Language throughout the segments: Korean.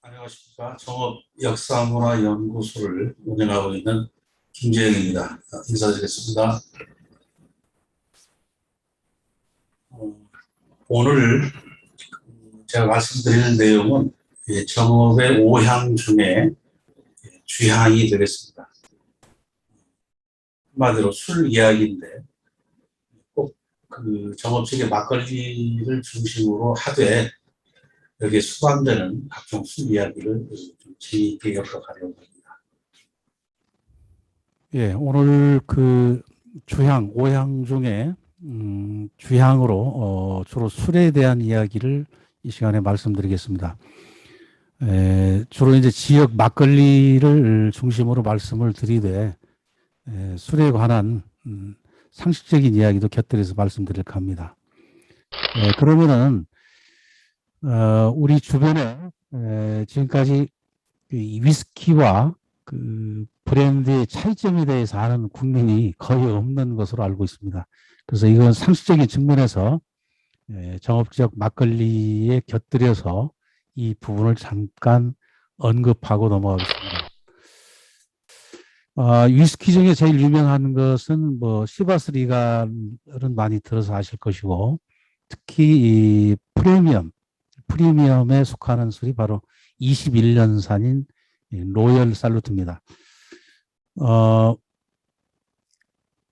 안녕하십니까. 종업역사문화연구소를 운영하고 있는 김재영입니다. 인사드리겠습니다. 오늘 제가 말씀드리는 내용은 정업의 5향 중에 주향이 되겠습니다. 한마디로 술 이야기인데 꼭 그 정업식의 막걸리를 중심으로 하되 여기에 수반되는 각종 술 이야기를 좀 재미있게 엮어가려고 합니다. 예, 오늘 그 주향, 오향 중에 주향으로 주로 술에 대한 이야기를 이 시간에 말씀드리겠습니다. 주로 이제 지역 막걸리를 중심으로 말씀을 드리되 술에 관한 상식적인 이야기도 곁들여서 말씀드릴까 합니다. 그러면은 우리 주변에 지금까지 이 위스키와 그 브랜드의 차이점에 대해서 아는 국민이 거의 없는 것으로 알고 있습니다. 그래서 이건 상식적인 측면에서 정업적 막걸리에 곁들여서 이 부분을 잠깐 언급하고 넘어가겠습니다. 위스키 중에 제일 유명한 것은 뭐 시바스 리갈은 많이 들어서 아실 것이고, 특히 이 프리미엄에 속하는 술이 바로 21년산인 로열 살루트입니다.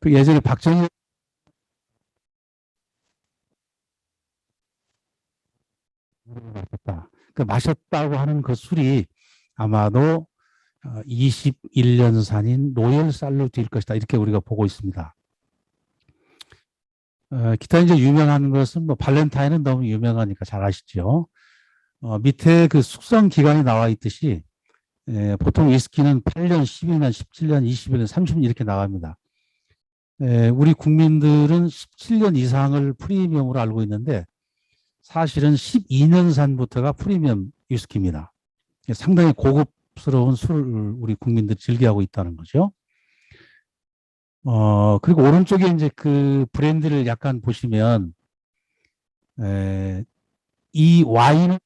그 예전에 박정희 마셨다고 하는 그 술이 아마도 21년산인 로열 살루트일 것이다, 이렇게 우리가 보고 있습니다. 기타 이제 유명한 것은 뭐 발렌타인은 너무 유명하니까 잘 아시죠. 밑에 그 숙성 기간이 나와 있듯이 보통 위스키는 8년, 12년, 17년, 21년, 30년 이렇게 나갑니다. 우리 국민들은 17년 이상을 프리미엄으로 알고 있는데 사실은 12년산부터가 프리미엄 위스키입니다. 상당히 고급스러운 술을 우리 국민들이 즐겨하고 있다는 거죠. 그리고 오른쪽에 이제 그 브랜드를 약간 보시면 이 와인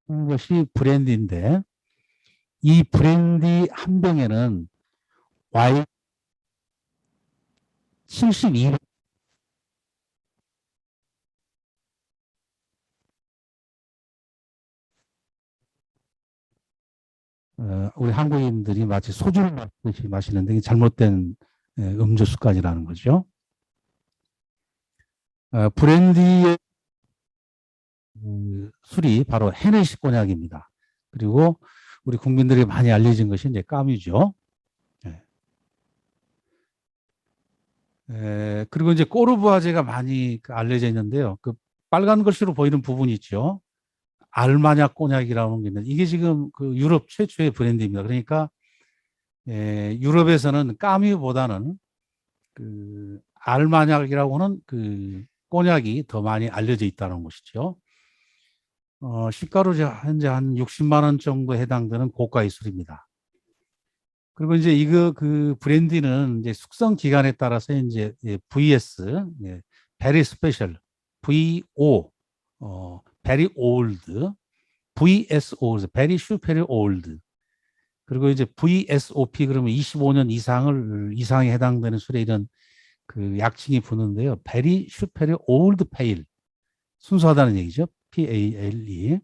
것이 브랜드인데 이 브랜디 한 병에는 와인 72 우리 한국인들이 마치 소주를 마시듯이 마시는데 이게 잘못된 음주 습관이라는 거죠. 브랜디의 술이 바로 헤네시 꼬냑입니다. 그리고 우리 국민들이 많이 알려진 것이 이제 까뮤죠. 그리고 이제 꼬르부아제가 많이 알려져 있는데요. 그 빨간 글씨로 보이는 부분이 있죠. 알마냐 꼬냑이라는 게 있는데 이게 지금 그 유럽 최초의 브랜드입니다. 그러니까 유럽에서는 까뮤보다는 그 알마냑이라고는 그 꼬냑이 더 많이 알려져 있다는 것이죠. 시가로 현재 한 60만 원 정도 해당되는 고가의 술입니다. 그리고 이제 이거 그 브랜디는 이제 숙성 기간에 따라서 이제 VS, 베리 스페셜, VO, 베리 올드, VSO, 베리 슈페리 올드. 그리고 이제 VSOP 그러면 25년 이상에 해당되는 술에 이런 그 약칭이 붙는데요. 베리 슈페리 올드 페일. 순수하다는 얘기죠. PALE.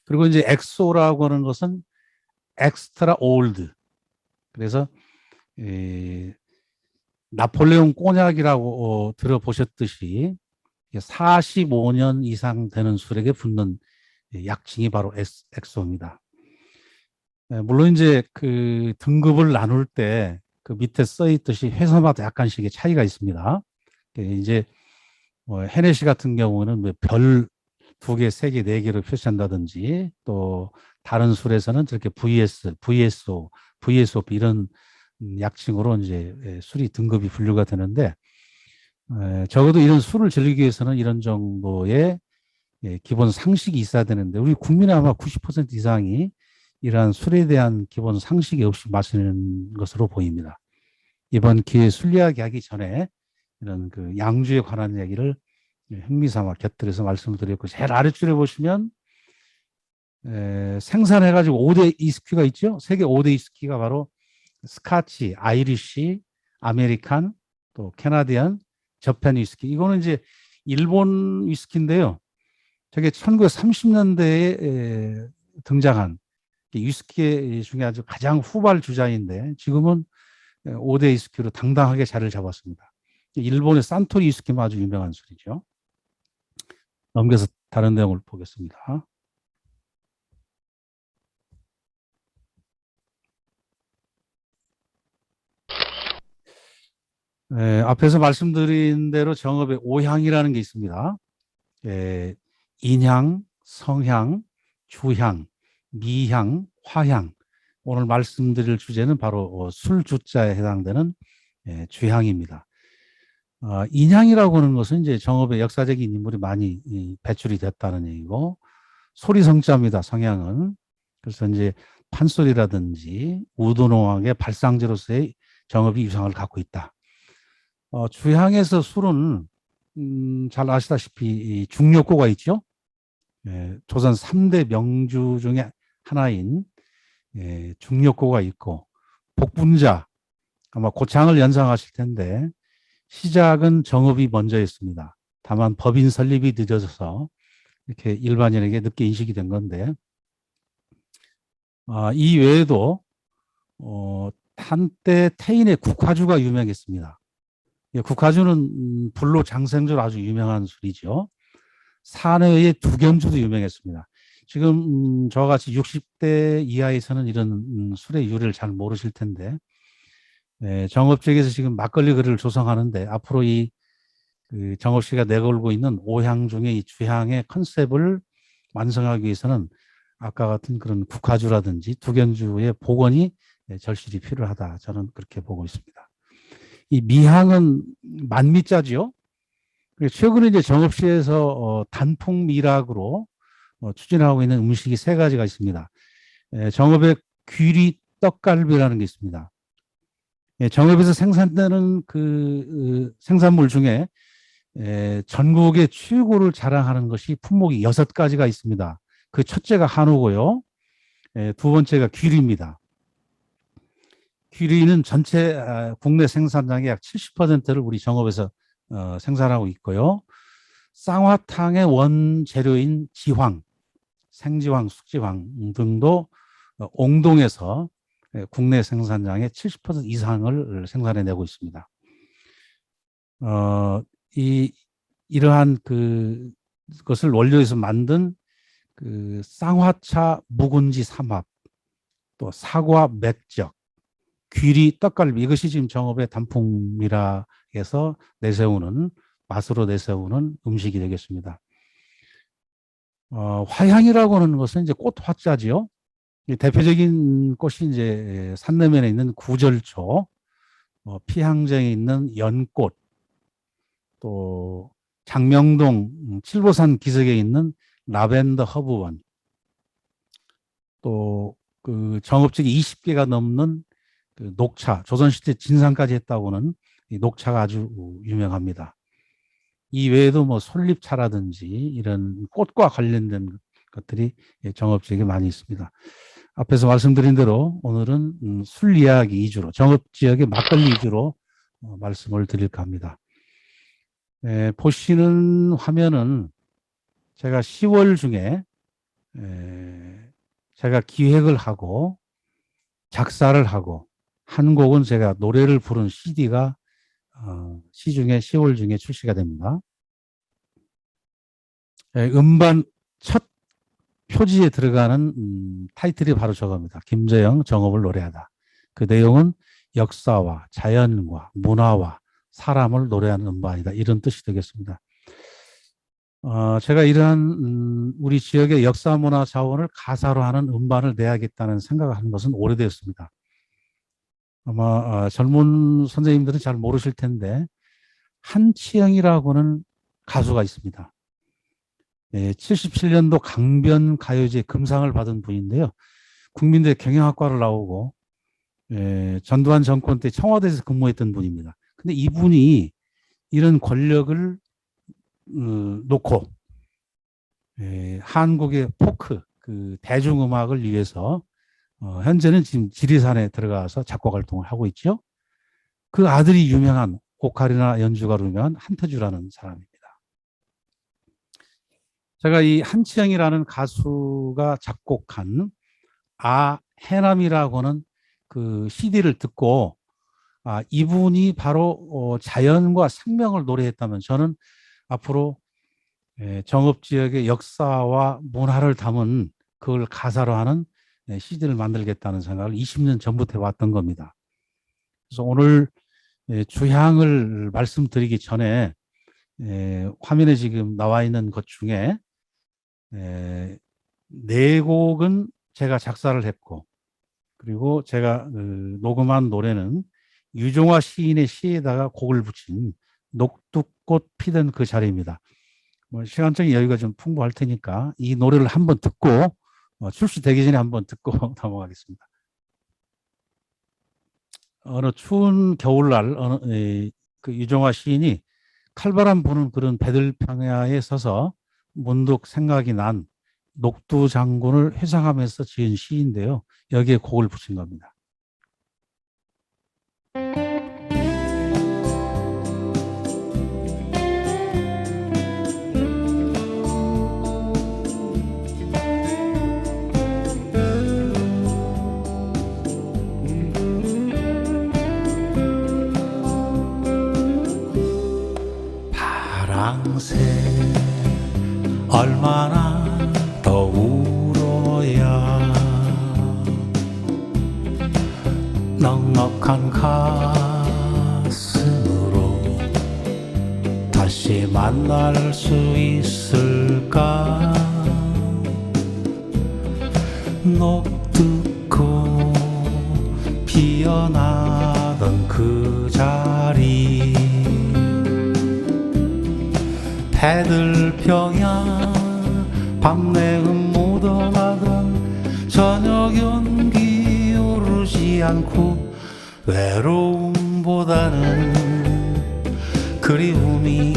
그리고 이제 엑소라고 하는 것은 엑스트라 올드. 그래서 나폴레옹 꼬냑이라고 들어보셨듯이 45년 이상 되는 술에게 붙는 약칭이 바로 엑소입니다. 물론 이제 그 등급을 나눌 때 그 밑에 써 있듯이 회사마다 약간씩의 차이가 있습니다. 이제 헤네시 같은 경우는 별 2개, 3개, 4개로 표시한다든지 또 다른 술에서는 저렇게 VS, VSO, VSOP 이런 약칭으로 이제 술이 등급이 분류가 되는데 적어도 이런 술을 즐기기 위해서는 이런 정도의 기본 상식이 있어야 되는데 우리 국민의 아마 90% 이상이 이러한 술에 대한 기본 상식이 없이 마시는 것으로 보입니다. 이번 기회에 술 이야기 하기 전에 이런 그 양주에 관한 얘기를 흥미삼아 곁들여서 말씀을 드렸고 제일 아래줄에 보시면 생산해가지고 5대 위스키가 있죠. 세계 5대 위스키가 바로 스카치, 아이리쉬, 아메리칸, 또 캐나디안, 저펜 위스키. 이거는 이제 일본 위스키인데요. 저게 1930년대에 등장한 위스키 중에 아주 가장 후발 주자인데 지금은 5대 위스키로 당당하게 자리를 잡았습니다. 일본의 산토리 위스키는 아주 유명한 술이죠. 넘겨서 다른 내용을 보겠습니다. 앞에서 말씀드린 대로 정읍에 5향이라는 게 있습니다. 인향, 성향, 주향, 미향, 화향. 오늘 말씀드릴 주제는 바로 술 주자에 해당되는 주향입니다. 인향이라고 하는 것은 이제 정읍에 역사적인 인물이 많이 배출이 됐다는 얘기고, 소리성자입니다. 성향은. 그래서 이제 판소리라든지 우도농학의 발상지로서의 정읍이 유상을 갖고 있다. 주향에서 술은 잘 아시다시피 중력고가 있죠. 조선 3대 명주 중에 하나인 중력고가 있고, 복분자, 아마 고창을 연상하실 텐데 시작은 정읍이 먼저였습니다. 다만 법인 설립이 늦어져서 이렇게 일반인에게 늦게 인식이 된 건데, 이 외에도 한때 태인의 국화주가 유명했습니다. 국화주는 불로 장생주로 아주 유명한 술이죠. 산해의 두견주도 유명했습니다. 지금 저와 같이 60대 이하에서는 이런 술의 유래를 잘 모르실 텐데, 정읍 쪽에서 지금 막걸리 거리를 조성하는데 앞으로 그 정읍 씨가 내걸고 있는 5향 중에 이 주향의 컨셉을 완성하기 위해서는 아까 같은 그런 국화주라든지 두견주의 복원이 절실히 필요하다. 저는 그렇게 보고 있습니다. 이 미향은 만미자지요. 최근에 이제 정읍시에서 단풍미락으로 추진하고 있는 음식이 3가지가 있습니다. 정읍의 귀리 떡갈비라는 게 있습니다. 정읍에서 생산되는 그 생산물 중에 전국의 최고를 자랑하는 것이 품목이 6가지가 있습니다. 그 첫째가 한우고요. 두 번째가 귀리입니다. 귀리는 전체 국내 생산량의 약 70%를 우리 정읍에서 생산하고 있고요. 쌍화탕의 원재료인 지황, 생지황, 숙지황 등도 옹동에서 국내 생산량의 70% 이상을 생산해내고 있습니다. 이러한 그것을 원료에서 만든 그 쌍화차 묵은지 삼합, 또 사과 맥적, 귀리 떡갈비, 이것이 지금 정읍의 단풍미락에서 내세우는, 맛으로 내세우는 음식이 되겠습니다. 화향이라고 하는 것은 이제 꽃 화자지요. 대표적인 꽃이 이제 산내면에 있는 구절초, 피항정에 있는 연꽃, 또 장명동 칠보산 기슭에 있는 라벤더 허브원, 또 그 정읍지에 20개가 넘는 그 녹차, 조선시대 진상까지 했다고는 이 녹차가 아주 유명합니다. 이 외에도 뭐 솔잎차라든지 이런 꽃과 관련된 것들이 정읍 지역에 많이 있습니다. 앞에서 말씀드린 대로 오늘은 술 이야기 위주로, 정읍 지역의 막걸리 위주로 말씀을 드릴까 합니다. 보시는 화면은 제가 10월 중에 제가 기획을 하고 작사를 하고 한 곡은 제가 노래를 부른 CD가 시중에 10월 중에 출시가 됩니다. 음반 첫 표지에 들어가는 타이틀이 바로 저겁니다. 김재영 정읍을 노래하다. 그 내용은 역사와 자연과 문화와 사람을 노래하는 음반이다. 이런 뜻이 되겠습니다. 제가 이러한 우리 지역의 역사 문화 자원을 가사로 하는 음반을 내야겠다는 생각을 한 것은 오래되었습니다. 아마 젊은 선생님들은 잘 모르실 텐데 한치영이라고는 가수가 있습니다. 77년도 강변 가요제 금상을 받은 분인데요. 국민대 경영학과를 나오고 전두환 정권 때 청와대에서 근무했던 분입니다. 근데 이분이 이런 권력을 놓고 한국의 포크, 그 대중음악을 위해서 현재는 지금 지리산에 들어가서 작곡 활동을 하고 있죠. 그 아들이 유명한 오카리나 연주가로 유명한 한태주라는 사람입니다. 제가 이 한치영이라는 가수가 작곡한 해남이라고 하는 그 CD를 듣고 이분이 바로 자연과 생명을 노래했다면 저는 앞으로 정읍지역의 역사와 문화를 담은 그걸 가사로 하는 CD를 만들겠다는 생각을 20년 전부터 해왔던 겁니다. 그래서 오늘 주향을 말씀드리기 전에 화면에 지금 나와 있는 것 중에 네 곡은 제가 작사를 했고, 그리고 제가 녹음한 노래는 유종화 시인의 시에다가 곡을 붙인 녹두꽃 피던 그 자리입니다. 시간적인 여유가 좀 풍부할 테니까 이 노래를 한번 듣고 출시되기 전에 한번 듣고 넘어가겠습니다. 어느 추운 겨울날 그 유종화 시인이 칼바람 부는 그런 배들평야에 서서 문득 생각이 난 녹두 장군을 회상하면서 지은 시인데요. 여기에 곡을 붙인 겁니다. 파랑새 얼마나 더 울어야 넉넉한 가슴으로 다시 만날 수 있을까. 녹두꽃 피어나던 그 자리, 배들평야 밤내음 묻어나던 저녁 연기 오르지 않고 외로움보다는 그리움이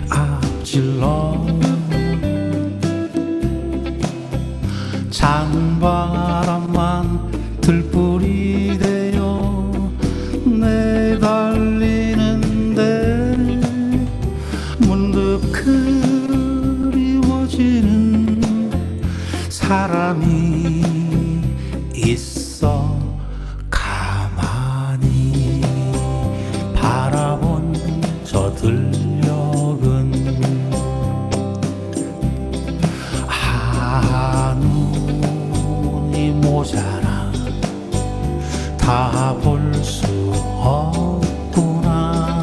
앞질러 찬바람만 들불이 되어 내달리는데 문득 그리워지는 사람이 있어. 가만히 바라본 저 들녘은 눈이 모자라 다 볼 수 없구나.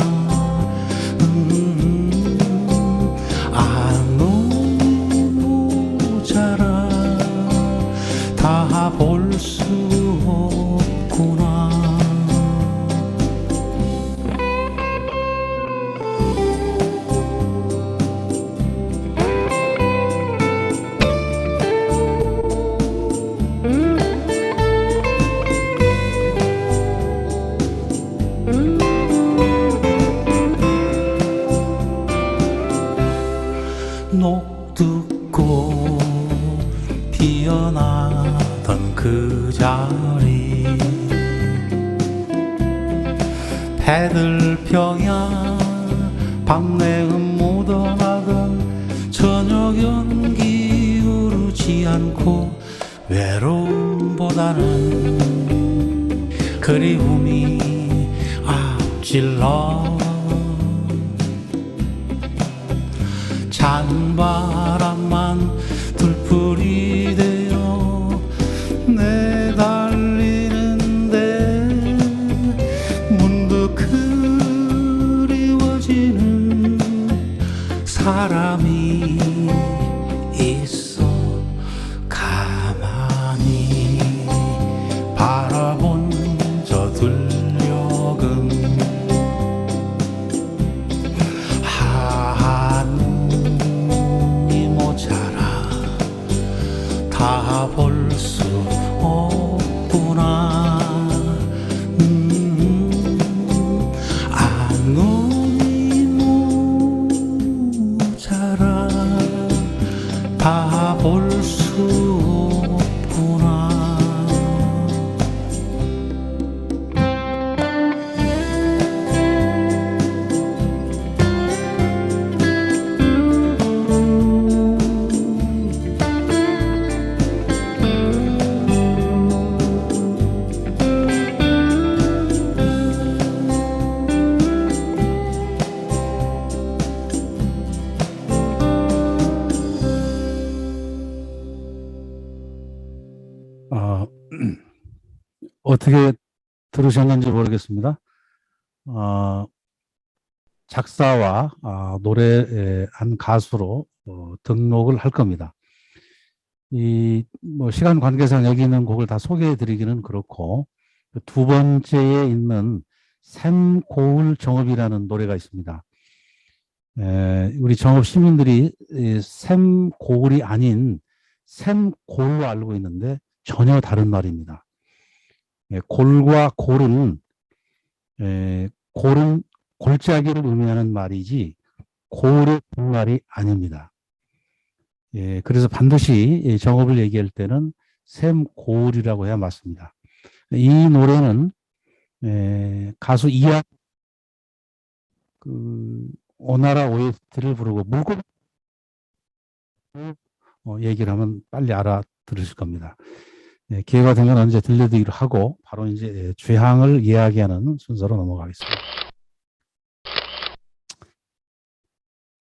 눈이 모자라 다 볼 수 없구나. 녹두꽃 피어나던 그 자리, 배들평야 밤내음 묻어나던 저녁 연기 우르지 않고 외로움보다는 그리움이 앞질러 찬바람만 들불이 되어 내달리는데 문득 그리워지는 사람이 있어. 가만히 바라본 저 들녘은 눈이 모자라 다 볼 수 없구나. 눈이 모자라 어떻게 들으셨는지 모르겠습니다. 작사와 노래한 가수로 등록을 할 겁니다. 뭐 시간 관계상 여기 있는 곡을 다 소개해 드리기는 그렇고, 두 번째에 있는 샘고울 정읍이라는 노래가 있습니다. 우리 정읍 시민들이 샘고울이 아닌 샘골로 알고 있는데 전혀 다른 말입니다. 골과 골은 골은 골짜기를 의미하는 말이지 고을의 말이 아닙니다. 그래서 반드시 정읍을 얘기할 때는 샘고을이라고 해야 맞습니다. 이 노래는 가수 이하 오나라 OST를 부르고 물고기 얘기를 하면 빨리 알아들으실 겁니다. 기회가 되면 언제 들려드리기로 하고 바로 이제 죄항을 이야기하는 순서로 넘어가겠습니다.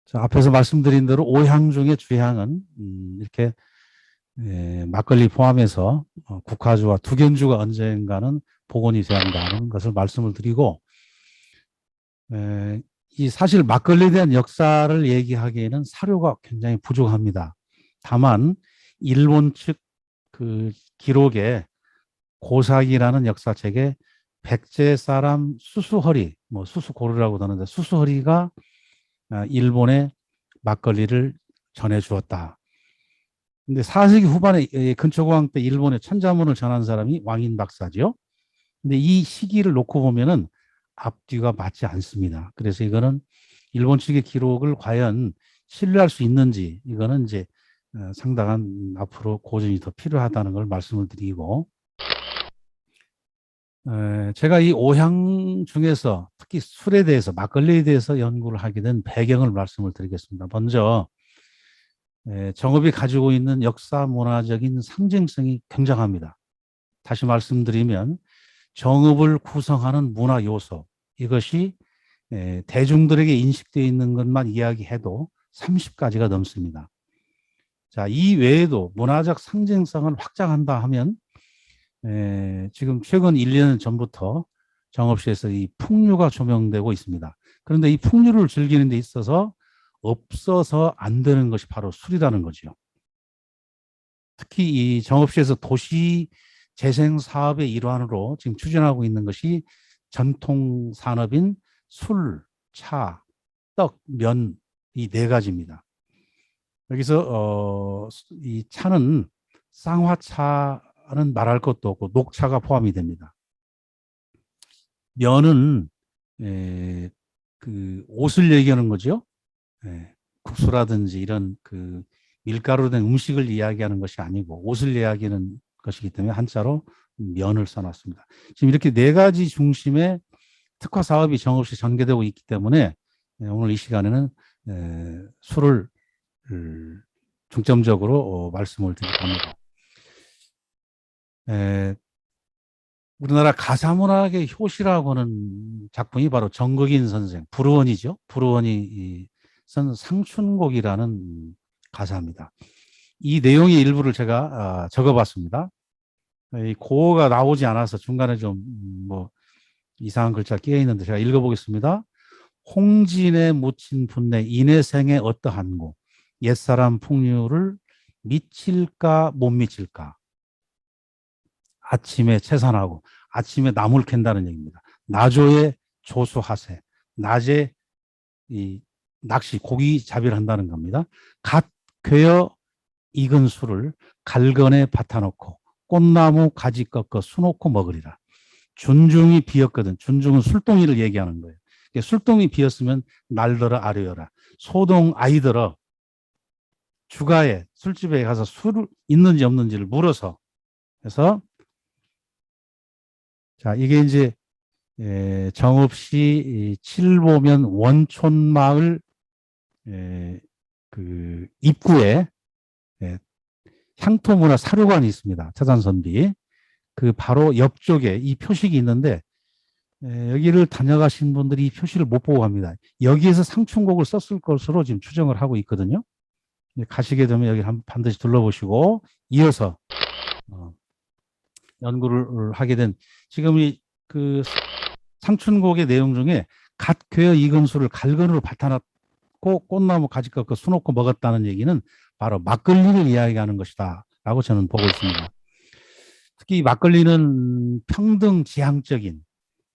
자, 앞에서 말씀드린 대로 5향 중에 주향은 이렇게 막걸리 포함해서 국화주와 두견주가 언젠가는 복원이 돼야 한다는 것을 말씀을 드리고, 이 사실 막걸리에 대한 역사를 얘기하기에는 사료가 굉장히 부족합니다. 다만 일본 측 그 기록에 고사기라는 역사책에 백제 사람 수수허리, 뭐 수수고르라고도 하는데 수수허리가 일본에 막걸리를 전해주었다. 근데 4세기 후반에 근초고왕 때 일본에 천자문을 전한 사람이 왕인 박사죠. 근데 이 시기를 놓고 보면은 앞뒤가 맞지 않습니다. 그래서 이거는 일본 측의 기록을 과연 신뢰할 수 있는지, 이거는 이제 상당한 앞으로 고전이 더 필요하다는 걸 말씀을 드리고, 제가 이 5향 중에서 특히 술에 대해서, 막걸리에 대해서 연구를 하게 된 배경을 말씀을 드리겠습니다. 먼저 정읍이 가지고 있는 역사 문화적인 상징성이 굉장합니다. 다시 말씀드리면 정읍을 구성하는 문화 요소, 이것이 대중들에게 인식되어 있는 것만 이야기해도 30가지가 넘습니다. 자, 이 외에도 문화적 상징성을 확장한다 하면 지금 최근 1, 2년 전부터 정읍시에서 이 풍류가 조명되고 있습니다. 그런데 이 풍류를 즐기는 데 있어서 없어서 안 되는 것이 바로 술이라는 거죠. 특히 이 정읍시에서 도시 재생 사업의 일환으로 지금 추진하고 있는 것이 전통 산업인 술, 차, 떡, 면, 이 네 가지입니다. 여기서 이 차는 쌍화차는 말할 것도 없고 녹차가 포함이 됩니다. 면은 그 옷을 얘기하는 거죠. 국수라든지 이런 그 밀가루로 된 음식을 이야기하는 것이 아니고 옷을 이야기하는 것이기 때문에 한자로 면을 써놨습니다. 지금 이렇게 네 가지 중심의 특화 사업이 정없이 전개되고 있기 때문에 오늘 이 시간에는 술을 중점적으로 말씀을 드릴 겁니다. 우리나라 가사문학의 효시라고 하는 작품이 바로 정극인 선생, 불우원이죠. 불우원이 쓴 상춘곡이라는 가사입니다. 이 내용의 일부를 제가 적어봤습니다. 이 고어가 나오지 않아서 중간에 좀 뭐 이상한 글자 끼어 있는데 제가 읽어보겠습니다. 홍진에 묻힌 분내 인해생에 어떠한고 옛사람 풍류를 미칠까 못 미칠까. 아침에 채산하고 아침에 나물 캔다는 얘기입니다. 나조에 조수하세. 낮에 이 낚시 고기 잡이를 한다는 겁니다. 갓 괴어 익은 술을 갈건에 밭아놓고 꽃나무 가지 꺾어 수놓고 먹으리라. 준중이 비었거든. 준중은 술동이를 얘기하는 거예요. 술동이 비었으면 날더러 아뢰어라. 소동 아이들어 주가에 술집에 가서 술 있는지 없는지를 물어서 해서 자 이게 이제 정읍시 칠보면 원촌마을 그 입구에 향토문화 사료관이 있습니다. 차산선비. 그 바로 옆쪽에 이 표식이 있는데 여기를 다녀가신 분들이 이 표시를 못 보고 갑니다. 여기에서 상춘곡을 썼을 것으로 지금 추정을 하고 있거든요. 가시게 되면 여기 반드시 둘러보시고 이어서 연구를 하게 된 지금 이 그 상춘곡의 내용 중에 갓 괴어 익은 술을 갈건으로 밟아놨고 꽃나무 가지 꺾어 수놓고 먹었다는 얘기는 바로 막걸리를 이야기하는 것이다라고 저는 보고 있습니다. 특히 이 막걸리는 평등 지향적인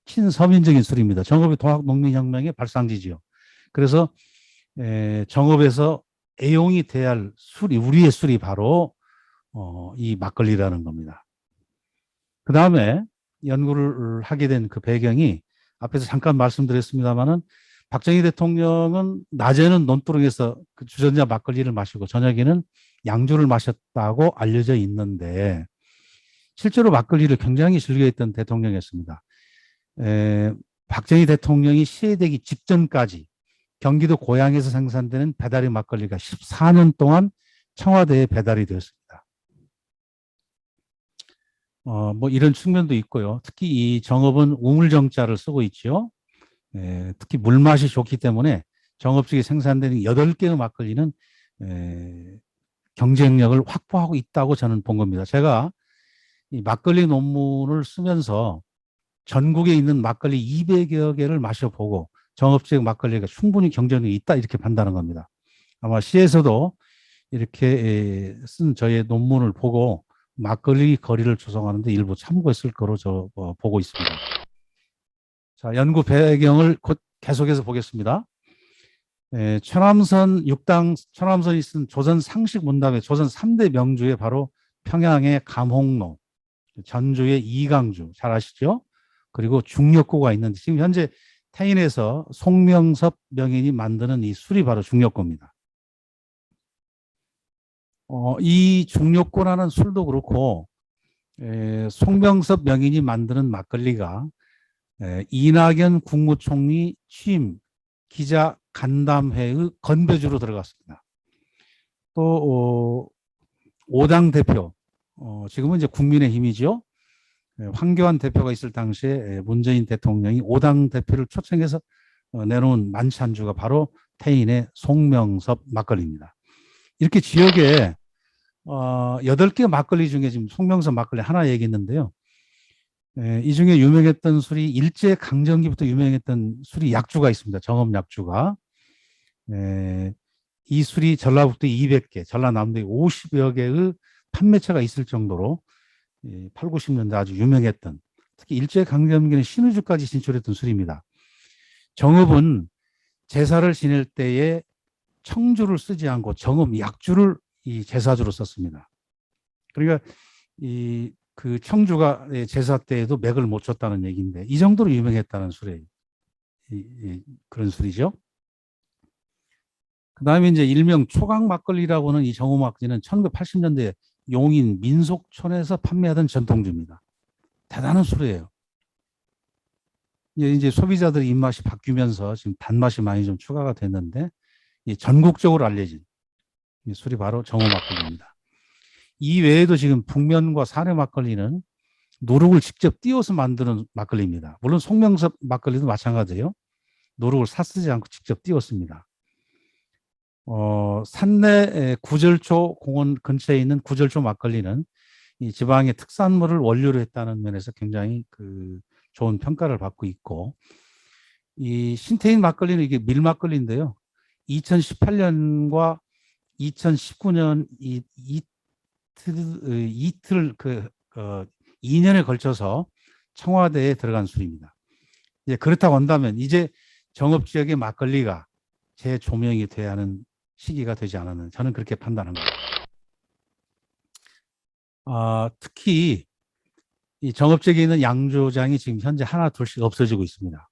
친서민적인 술입니다. 정읍의 동학농민혁명의 발상지지요. 그래서 정읍에서 애용이 돼야 할 술이 우리의 술이 바로 이 막걸리라는 겁니다. 그 다음에 연구를 하게 된 그 배경이 앞에서 잠깐 말씀드렸습니다마는 박정희 대통령은 낮에는 논두렁에서 그 주전자 막걸리를 마시고 저녁에는 양주를 마셨다고 알려져 있는데 실제로 막걸리를 굉장히 즐겨했던 대통령이었습니다. 박정희 대통령이 시해되기 직전까지 경기도 고양에서 생산되는 배달의 막걸리가 14년 동안 청와대에 배달이 되었습니다. 뭐 이런 측면도 있고요. 특히 이 정읍은 우물정자를 쓰고 있죠. 특히 물맛이 좋기 때문에 정읍 측에 생산되는 8개의 막걸리는 경쟁력을 확보하고 있다고 저는 본 겁니다. 제가 이 막걸리 논문을 쓰면서 전국에 있는 막걸리 200여 개를 마셔보고 정읍 지역 막걸리가 충분히 경쟁력이 있다 이렇게 판단한 겁니다. 아마 시에서도 이렇게 쓴 저의 논문을 보고 막걸리 거리를 조성하는데 일부 참고했을 거로 저 보고 있습니다. 자, 연구 배경을 곧 계속해서 보겠습니다. 천암선 6당 천암선이 쓴 조선 상식 문답의 조선 3대 명주에 바로 평양의 감홍로, 전주의 이강주 잘 아시죠? 그리고 중력고가 있는데 지금 현재 태인에서 송명섭 명인이 만드는 이 술이 바로 중력고입니다. 이 중력고라는 술도 그렇고 송명섭 명인이 만드는 막걸리가 이낙연 국무총리 취임 기자 간담회의 건배주로 들어갔습니다. 또 5당 대표 지금은 이제 국민의힘이죠. 황교안 대표가 있을 당시에 문재인 대통령이 5당 대표를 초청해서 내놓은 만찬주가 바로 태인의 송명섭 막걸리입니다. 이렇게 지역에 8개 막걸리 중에 지금 송명섭 막걸리 하나 얘기했는데요. 이 중에 유명했던 술이 일제강점기부터 유명했던 술이 약주가 있습니다. 정읍 약주가. 이 술이 전라북도에 200개, 전라남도에 50여 개의 판매처가 있을 정도로 8, 90년대 아주 유명했던 특히 일제강점기는 신의주까지 진출했던 술입니다. 정읍은 제사를 지낼 때에 청주를 쓰지 않고 정읍 약주를 이 제사주로 썼습니다. 그러니까 그 청주가 제사 때에도 맥을 못 쳤다는 얘기인데 이 정도로 유명했다는 술이에요. 그런 술이죠. 그 다음에 이제 일명 초강 막걸리라고 하는 이 정읍 막걸리는 1980년대 용인 민속촌에서 판매하던 전통주입니다. 대단한 술이에요. 이제 소비자들의 입맛이 바뀌면서 지금 단맛이 많이 좀 추가가 됐는데 전국적으로 알려진 술이 바로 정읍 막걸리입니다. 이 외에도 지금 북면과 사내 막걸리는 노룩을 직접 띄워서 만드는 막걸리입니다. 물론 송명섭 막걸리도 마찬가지예요. 노룩을 사 쓰지 않고 직접 띄웠습니다. 산내 구절초 공원 근처에 있는 구절초 막걸리는 이 지방의 특산물을 원료로 했다는 면에서 굉장히 좋은 평가를 받고 있고, 이 신태인 막걸리는 이게 밀막걸리인데요. 2018년과 2019년 이틀 2년에 걸쳐서 청와대에 들어간 술입니다. 이제 그렇다고 한다면 이제 정읍 지역의 막걸리가 재조명이 돼야 하는 시기가 되지 않았나 저는 그렇게 판단합니다. 특히 이 정읍 지역에 있는 양조장이 지금 현재 하나 둘씩 없어지고 있습니다.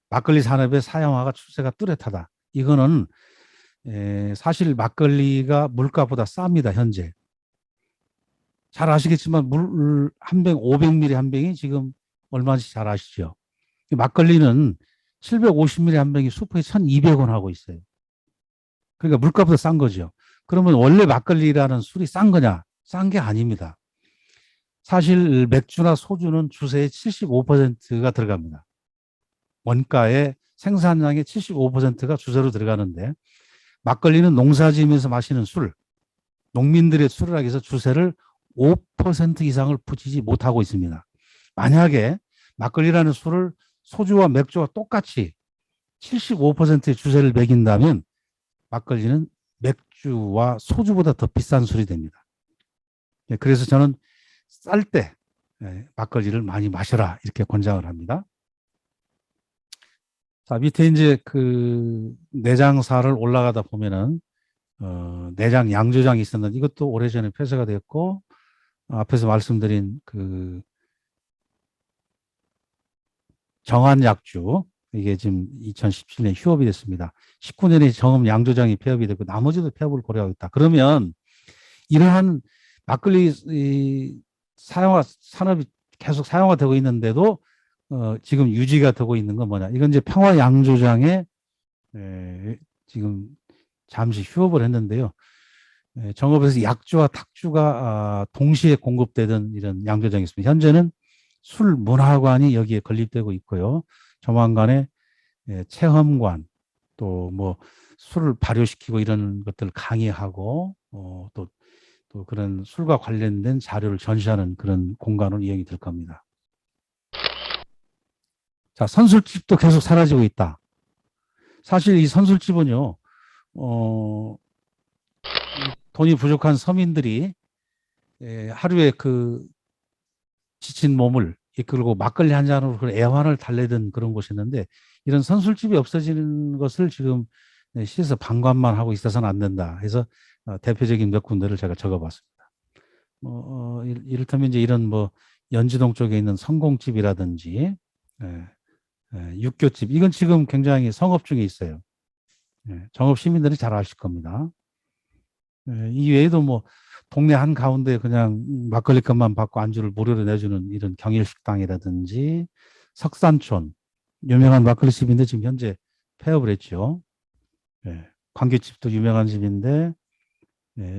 막걸리 산업의 사양화가 추세가 뚜렷하다. 이거는 사실 막걸리가 물가보다 쌉니다. 현재. 잘 아시겠지만 물 한 병 500ml 한 병이 지금 얼마인지 잘 아시죠? 막걸리는 750ml 한 병이 슈퍼에 1,200원 하고 있어요. 그러니까 물가보다 싼 거죠. 그러면 원래 막걸리라는 술이 싼 거냐? 싼 게 아닙니다. 사실 맥주나 소주는 주세의 75%가 들어갑니다. 원가의 생산량의 75%가 주세로 들어가는데 막걸리는 농사지으면서 마시는 술, 농민들의 술이라고 해서 주세를 75% 이상을 붙이지 못하고 있습니다. 만약에 막걸리라는 술을 소주와 맥주와 똑같이 75%의 주세를 매긴다면 막걸리는 맥주와 소주보다 더 비싼 술이 됩니다. 그래서 저는 쌀 때 막걸리를 많이 마셔라 이렇게 권장을 합니다. 자, 밑에 이제 그 내장사를 올라가다 보면은 내장 양조장이 있었는데 이것도 오래전에 폐쇄가 됐고 앞에서 말씀드린 그 정한약주 이게 지금 2017년 휴업이 됐습니다. 19년에 정읍 양조장이 폐업이 됐고 나머지도 폐업을 고려하고 있다. 그러면 이러한 막걸리 산업이 계속 사용화되고 있는데도 지금 유지가 되고 있는 건 뭐냐? 이건 이제 평화양조장에 지금 잠시 휴업을 했는데요. 정읍에서 약주와 탁주가 동시에 공급되던 이런 양조장이 있습니다. 현재는 술 문화관이 여기에 건립되고 있고요. 조만간에 체험관 또 뭐 술을 발효시키고 이런 것들을 강의하고 또 그런 술과 관련된 자료를 전시하는 그런 공간으로 이용이 될 겁니다. 자, 선술집도 계속 사라지고 있다. 사실 이 선술집은요, 돈이 부족한 서민들이 하루에 그 지친 몸을 이끌고 막걸리 한 잔으로 그 애환을 달래던 그런 곳이었는데 이런 선술집이 없어지는 것을 지금 시에서 방관만 하고 있어서는 안 된다 해서 대표적인 몇 군데를 제가 적어봤습니다. 이를테면 이제 이런 뭐 연지동 쪽에 있는 성공집이라든지 육교집 이건 지금 굉장히 성업 중에 있어요. 정읍 시민들이 잘 아실 겁니다. 이 외에도 뭐 동네 한 가운데 그냥 막걸리 값만 받고 안주를 무료로 내주는 이런 경일식당이라든지 석산촌 유명한 막걸리 집인데 지금 현재 폐업을 했죠. 광교집도 유명한 집인데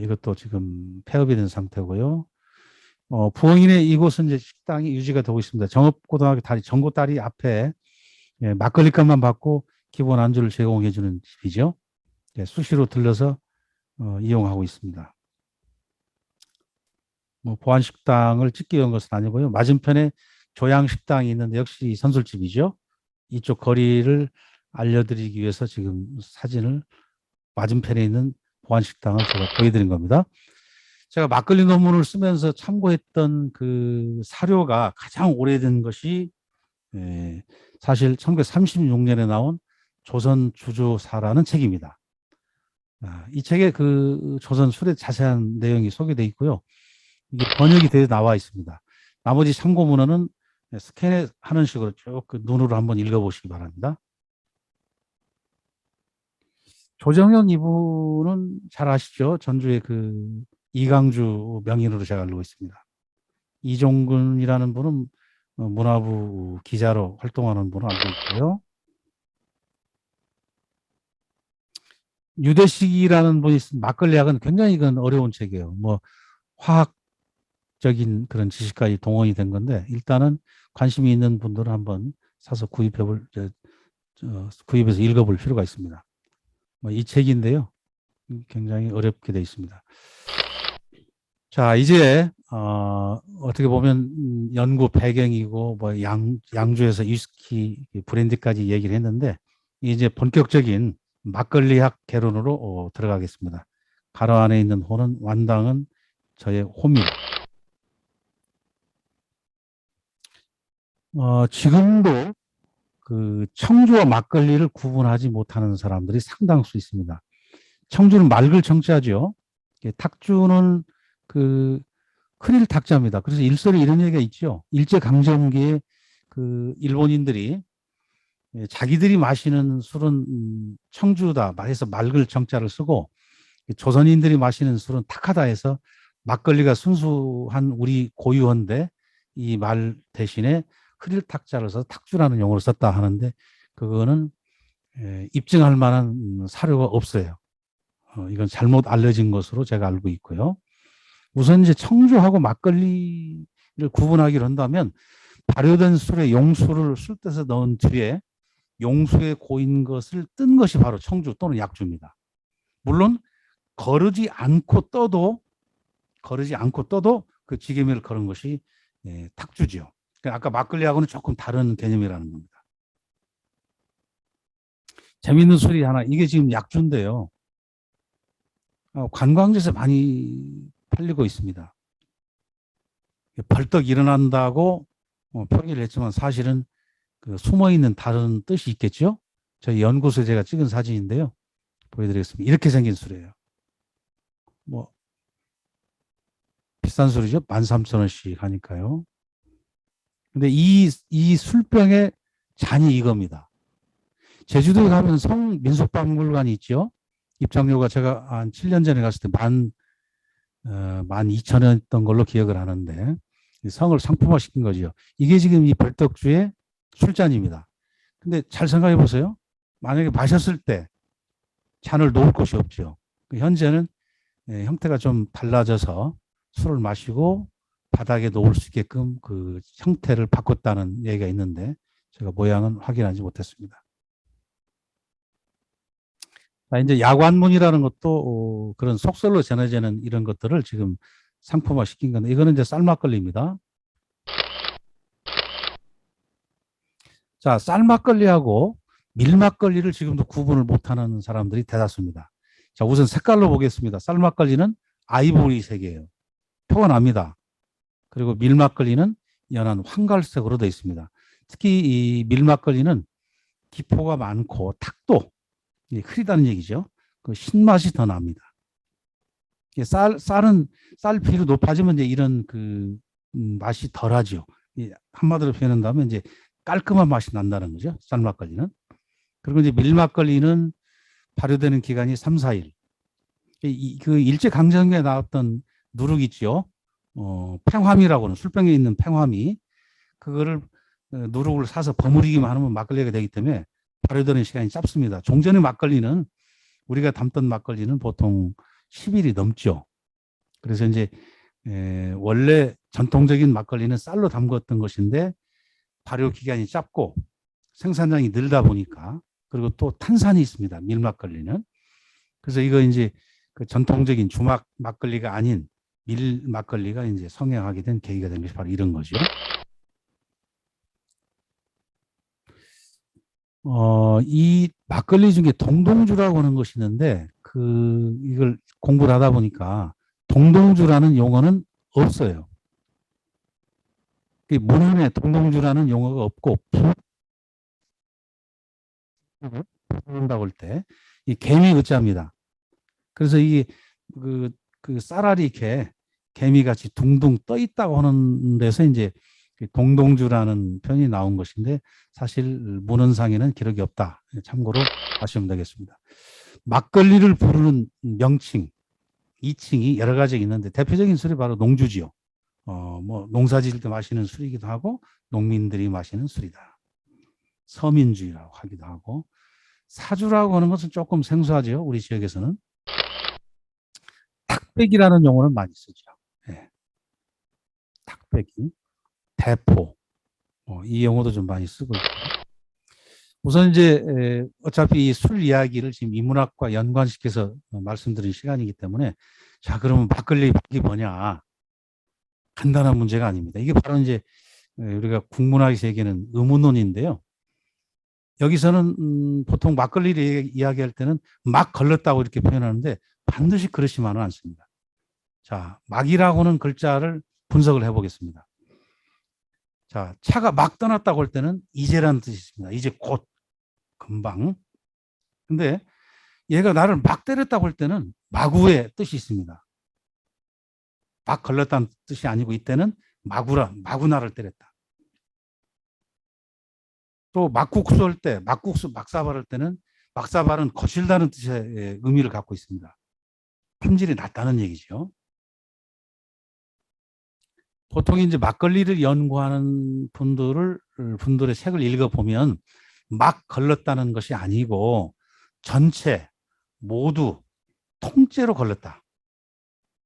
이것도 지금 폐업이 된 상태고요. 부엉이네 이곳은 이제 식당이 유지가 되고 있습니다. 정읍고등학교 다리 전고다리 앞에 막걸리 값만 받고 기본 안주를 제공해 주는 집이죠. 수시로 들러서 이용하고 있습니다. 뭐 보안식당을 찍기 위한 것은 아니고요. 맞은편에 조양식당이 있는데 역시 선술집이죠. 이쪽 거리를 알려드리기 위해서 지금 사진을 맞은편에 있는 보안식당을 제가 보여드린 겁니다. 제가 막걸리 논문을 쓰면서 참고했던 그 사료가 가장 오래된 것이 사실 1936년에 나온 조선 주조사라는 책입니다. 이 책에 그 조선 술의 자세한 내용이 소개되어 있고요. 이게 번역이 되어 나와 있습니다. 나머지 참고 문헌은 스캔하는 식으로 쭉 그 눈으로 한번 읽어보시기 바랍니다. 조정현 이분은 잘 아시죠? 전주의 그 이강주 명인으로 제가 알고 있습니다. 이종근이라는 분은 문화부 기자로 활동하는 분을 알고 있고요. 유대식이라는 분이 쓴 막걸리학은 굉장히 이건 어려운 책이에요. 뭐 화학적인 그런 지식까지 동원이 된 건데 일단은 관심이 있는 분들은 한번 사서 구입해서 읽어볼 필요가 있습니다. 이 책인데요. 굉장히 어렵게 되어 있습니다. 자, 이제 어떻게 보면 연구 배경이고 뭐 양주에서 위스키 브랜드까지 얘기를 했는데 이제 본격적인 막걸리학 개론으로 들어가겠습니다. 가로 안에 있는 호는 완당은 저의 호입니다. 지금도 그 청주와 막걸리를 구분하지 못하는 사람들이 상당수 있습니다. 청주는 맑을 청자죠. 탁주는 그 크릴 탁자입니다. 그래서 일설에 이런 얘기가 있죠. 일제강점기에 그 일본인들이 자기들이 마시는 술은 청주다 해서 맑을 청자를 쓰고 조선인들이 마시는 술은 탁하다 해서 막걸리가 순수한 우리 고유어인데 이 말 대신에 크릴 탁자를 써서 탁주라는 용어를 썼다 하는데 그거는 입증할 만한 사료가 없어요. 이건 잘못 알려진 것으로 제가 알고 있고요. 우선 이제 청주하고 막걸리를 구분하기로 한다면 발효된 술에 용수를 술뜻에 넣은 뒤에 용수에 고인 것을 뜬 것이 바로 청주 또는 약주입니다. 물론 거르지 않고 떠도 그 지게미를 걸은 것이 탁주죠. 그러니까 아까 막걸리하고는 조금 다른 개념이라는 겁니다. 재미있는 소리 하나, 이게 지금 약주인데요. 관광지에서 많이 팔리고 있습니다. 벌떡 일어난다고 표기를 했지만 사실은 그 숨어있는 다른 뜻이 있겠죠. 저희 연구소에 제가 찍은 사진인데요. 보여드리겠습니다. 이렇게 생긴 술이에요. 뭐 비싼 술이죠. 13,000원씩 하니까요. 근데 이 술병의 잔이 이겁니다. 제주도에 가면 성민속박물관이 있죠. 입장료가 제가 한 7년 전에 갔을 때 12,000원이었던 걸로 기억을 하는데 성을 상품화 시킨 거죠. 이게 지금 이 벌떡주의 술잔입니다. 근데 잘 생각해 보세요. 만약에 마셨을 때 잔을 놓을 곳이 없죠. 현재는 형태가 좀 달라져서 술을 마시고 바닥에 놓을 수 있게끔 그 형태를 바꿨다는 얘기가 있는데 제가 모양은 확인하지 못했습니다. 이제 야관문이라는 것도 그런 속설로 전해지는 이런 것들을 지금 상품화 시킨 건데 이거는 이제 쌀막걸리입니다. 자, 쌀막걸리하고 밀막걸리를 지금도 구분을 못하는 사람들이 대다수입니다. 자, 우선 색깔로 보겠습니다. 쌀막걸리는 아이보리색이에요. 표가 납니다. 그리고 밀막걸리는 연한 황갈색으로 되어 있습니다. 특히 이 밀막걸리는 기포가 많고 탁도 흐리다는 얘기죠. 그 신맛이 더 납니다. 쌀은 쌀 비율이 높아지면 이제 이런 그 맛이 덜하죠. 한마디로 표현한다면 이제 깔끔한 맛이 난다는 거죠. 쌀막걸리는. 그리고 이제 밀막걸리는 발효되는 기간이 3, 4일. 그 일제강점기에 나왔던 누룩 있죠. 팽화미라고 하는 술병에 있는 팽화미. 그거를 누룩을 사서 버무리기만 하면 막걸리가 되기 때문에 발효되는 시간이 짧습니다. 종전의 막걸리는 우리가 담던 막걸리는 보통 10일이 넘죠. 그래서 이제 원래 전통적인 막걸리는 쌀로 담궜던 것인데 발효 기간이 짧고 생산량이 늘다 보니까 그리고 또 탄산이 있습니다. 밀막걸리는. 그래서 이거 이제 그 전통적인 주막 막걸리가 아닌 밀 막걸리가 이제 성행하게 된 계기가 된 것이 바로 이런 거죠. 이 막걸리 중에 동동주라고 하는 것이 있는데 이걸 공부를 하다 보니까 동동주라는 용어는 없어요. 문헌에 동동주라는 용어가 없고 부른다고 할 때 이 개미 의자입니다. 그래서 이게 그 쌀알이 이렇게 개미같이 둥둥 떠 있다고 하는 데서 이제 동동주라는 표현이 나온 것인데 사실 문헌상에는 기록이 없다. 참고로 하시면 되겠습니다. 막걸리를 부르는 명칭, 이칭이 여러 가지 있는데 대표적인 술이 바로 농주지요. 뭐 농사 지을 때 마시는 술이기도 하고 농민들이 마시는 술이다. 서민주의라고 하기도 하고 사주라고 하는 것은 조금 생소하죠. 우리 지역에서는. 탁백이라는 용어는 많이 쓰죠. 네. 탁백이, 대포, 이 용어도 좀 많이 쓰고 있고. 우선 이제 어차피 이 술 이야기를 지금 인문학과 연관시켜서 말씀드린 시간이기 때문에 자 그러면 막걸리 밥이 뭐냐? 간단한 문제가 아닙니다. 이게 바로 이제 우리가 국문학에서 얘기하는 의문론인데요. 여기서는 보통 막걸리를 이야기할 때는 막 걸렀다고 이렇게 표현하는데 반드시 그렇지만은 않습니다. 자, 막이라고는 글자를 분석을 해보겠습니다. 자, 차가 막 떠났다고 할 때는 이제라는 뜻이 있습니다. 이제 곧, 금방. 근데 얘가 나를 막 때렸다고 할 때는 마구의 뜻이 있습니다. 막 걸렸다는 뜻이 아니고 이때는 마구 나를 때렸다. 또 막국수 할 때, 막사발 할 때는 막사발은 거칠다는 뜻의 의미를 갖고 있습니다. 품질이 낮다는 얘기죠. 보통 이제 막걸리를 연구하는 분들의 책을 읽어보면 막 걸렀다는 것이 아니고 전체, 모두, 통째로 걸렀다.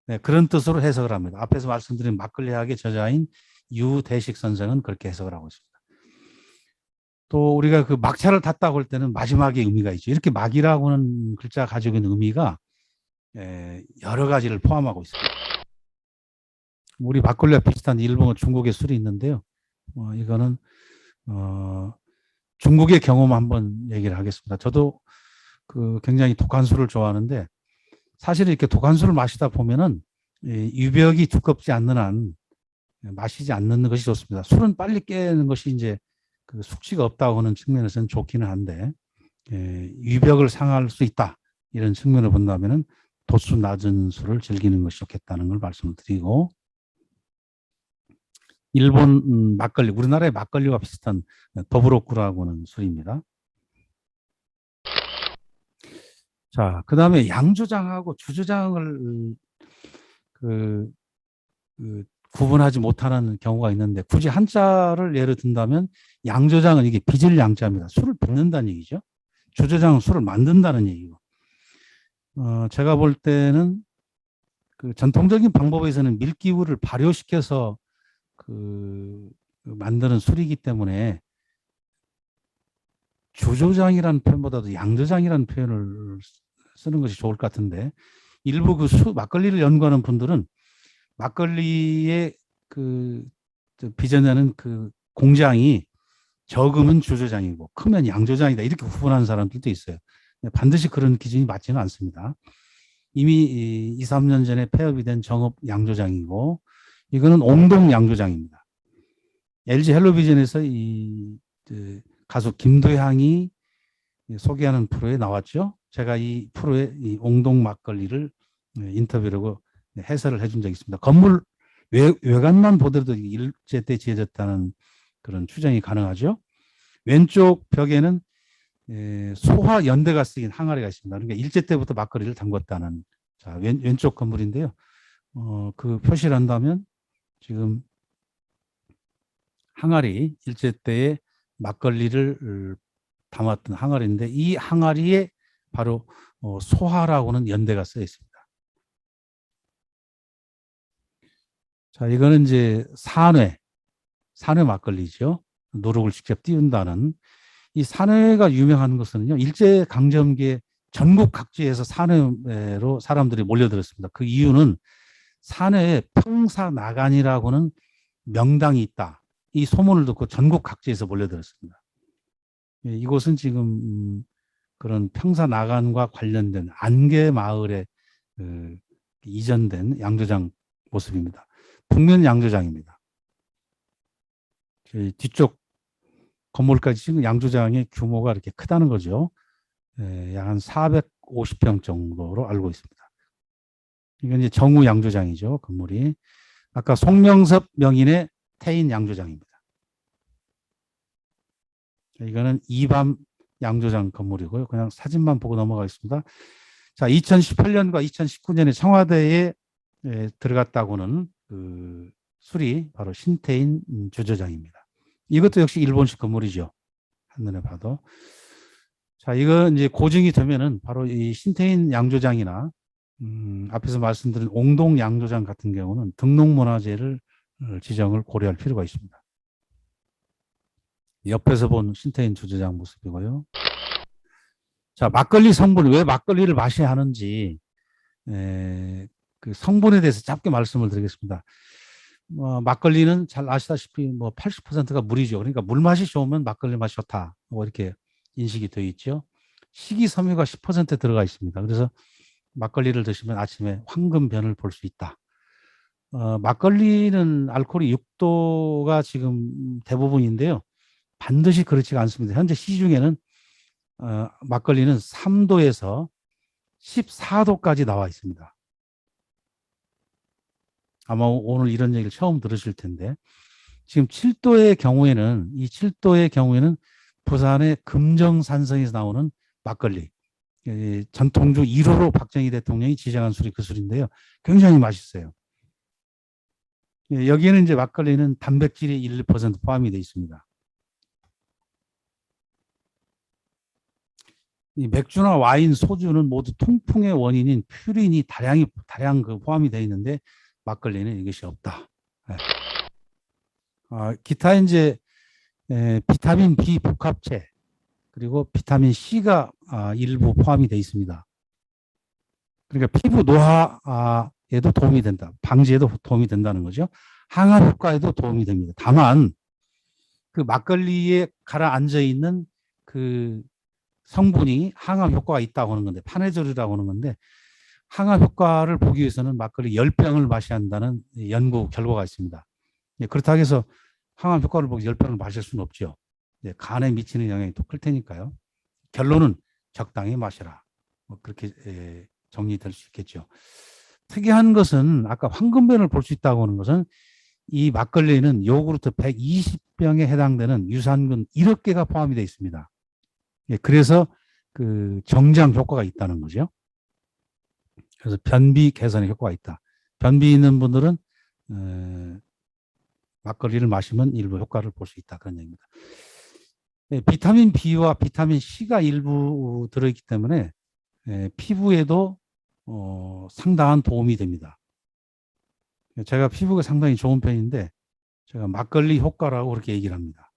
네, 그런 뜻으로 해석을 합니다. 앞에서 말씀드린 막걸리학의 저자인 유대식 선생은 그렇게 해석을 하고 있습니다. 또 우리가 그 막차를 탔다고 할 때는 마지막에 의미가 있죠. 이렇게 막이라고 하는 글자가 가지고 있는 의미가 여러 가지를 포함하고 있습니다. 우리 막걸리와 비슷한 일본, 중국의 술이 있는데요. 이거는 중국의 경험 한번 얘기를 하겠습니다. 저도 그 굉장히 독한 술을 좋아하는데 사실 이렇게 독한 술을 마시다 보면은 유벽이 두껍지 않는 한 마시지 않는 것이 좋습니다. 술은 빨리 깨는 것이 이제 그 숙취가 없다고 하는 측면에서는 좋기는 한데 유벽을 상할 수 있다 이런 측면을 본다면은 도수 낮은 술을 즐기는 것이 좋겠다는 걸 말씀을 드리고 일본 막걸리, 우리나라의 막걸리와 비슷한 더부로쿠라고 하는 술입니다. 자, 그 다음에 양조장하고 주조장을 구분하지 못하는 경우가 있는데 굳이 한자를 예를 든다면 양조장은 이게 빚을 양자입니다. 술을 빚는다는 얘기죠. 주조장은 술을 만든다는 얘기고. 제가 볼 때는 그 전통적인 방법에서는 밀기구를 발효시켜서 만드는 술이기 때문에 주조장이라는 표현보다도 양조장이라는 표현을 쓰는 것이 좋을 것 같은데 일부 막걸리를 연구하는 분들은 막걸리의 빚어내는 그 공장이 적으면 주조장이고 크면 양조장이다 이렇게 구분하는 사람들도 있어요. 반드시 그런 기준이 맞지는 않습니다. 이미 2, 3년 전에 폐업이 된 정읍 양조장이고 이거는 옹동 양조장입니다. LG 헬로비전에서 가수 김도향이 소개하는 프로에 나왔죠. 제가 이 프로에 이 옹동 막걸리를 인터뷰하고 해설을 해준 적이 있습니다. 건물 외관만 보더라도 일제 때 지어졌다는 그런 추정이 가능하죠. 왼쪽 벽에는 소화 연대가 쓰인 항아리가 있습니다. 그러니까 일제 때부터 막걸리를 담궜다는 자, 왼쪽 건물인데요. 그 표시를 한다면 지금 항아리 일제 때의 막걸리를 담았던 항아리인데 이 항아리에 바로 소화라고 하는 연대가 써 있습니다. 자, 이거는 이제 산회 막걸리죠. 누룩을 직접 띄운다는 이 산회가 유명한 것은요. 일제 강점기에 전국 각지에서 산회로 사람들이 몰려들었습니다. 그 이유는 산회에 평사나간이라고는 명당이 있다. 이 소문을 듣고 전국 각지에서 몰려들었습니다. 이곳은 지금 그런 평사나간과 관련된 안개 마을에 이전된 양조장 모습입니다. 북면 양조장입니다. 뒤쪽 건물까지 지금 양조장의 규모가 이렇게 크다는 거죠. 약 한 450평 정도로 알고 있습니다. 이건 이제 정우 양조장이죠. 건물이. 아까 송명섭 명인의 태인 양조장입니다. 이거는 이밤 양조장 건물이고요. 그냥 사진만 보고 넘어가겠습니다. 자, 2018년과 2019년에 청와대에 들어갔다고는 그 술이 바로 신태인 주조장입니다. 이것도 역시 일본식 건물이죠. 한눈에 봐도. 자, 이거 이제 고증이 되면은 바로 이 신태인 양조장이나 앞에서 말씀드린 옹동 양조장 같은 경우는 등록문화재를 지정을 고려할 필요가 있습니다. 옆에서 본 신태인 주조장 모습이고요. 자, 막걸리 성분, 왜 막걸리를 마셔야 하는지 그 성분에 대해서 짧게 말씀을 드리겠습니다. 막걸리는 잘 아시다시피 뭐 80%가 물이죠. 그러니까 물 맛이 좋으면 막걸리 맛이 좋다. 뭐 이렇게 인식이 되어 있죠. 식이섬유가 10% 들어가 있습니다. 그래서 막걸리를 드시면 아침에 황금변을 볼 수 있다. 막걸리는 알코올이 6도가 지금 대부분인데요. 반드시 그렇지가 않습니다. 현재 시중에는 막걸리는 3도에서 14도까지 나와 있습니다. 아마 오늘 이런 얘기를 처음 들으실 텐데 지금 7도의 경우에는 부산의 금정산성에서 나오는 막걸리 전통주 1호로 박정희 대통령이 지정한 술이 그 술인데요. 굉장히 맛있어요. 여기에는 이제 막걸리는 단백질이 1% 포함이 되어 있습니다. 이 맥주나 와인, 소주는 모두 통풍의 원인인 퓨린이 다량 포함이 되어 있는데 막걸리는 이것이 없다. 기타 이제 비타민 B 복합체 그리고 비타민 C가 일부 포함이 되어 있습니다. 그러니까 피부 노화 도움이 된다. 방지에도 도움이 된다는 거죠. 항암 효과에도 도움이 됩니다. 다만 그 막걸리에 가라앉아 있는 그 성분이 항암 효과가 있다고 하는 건데, 파네졸이라고 하는 건데, 항암 효과를 보기 위해서는 막걸리 10병을 마셔야 한다는 연구 결과가 있습니다. 그렇다고 해서 항암 효과를 보기 10병을 마실 수는 없죠. 간에 미치는 영향이 더 클 테니까요. 결론은 적당히 마셔라. 그렇게 정리될 수 있겠죠. 특이한 것은 아까 황금변을 볼 수 있다고 하는 것은 이 막걸리는 요구르트 120병에 해당되는 유산균 1억 개가 포함이 되어 있습니다. 그래서 그 정장 효과가 있다는 거죠. 그래서 변비 개선에 효과가 있다. 변비 있는 분들은 막걸리를 마시면 일부 효과를 볼 수 있다. 그런 얘기입니다. 비타민 B와 비타민 C가 일부 들어있기 때문에 피부에도 상당한 도움이 됩니다. 제가 피부가 상당히 좋은 편인데 제가 막걸리 효과라고 그렇게 얘기를 합니다.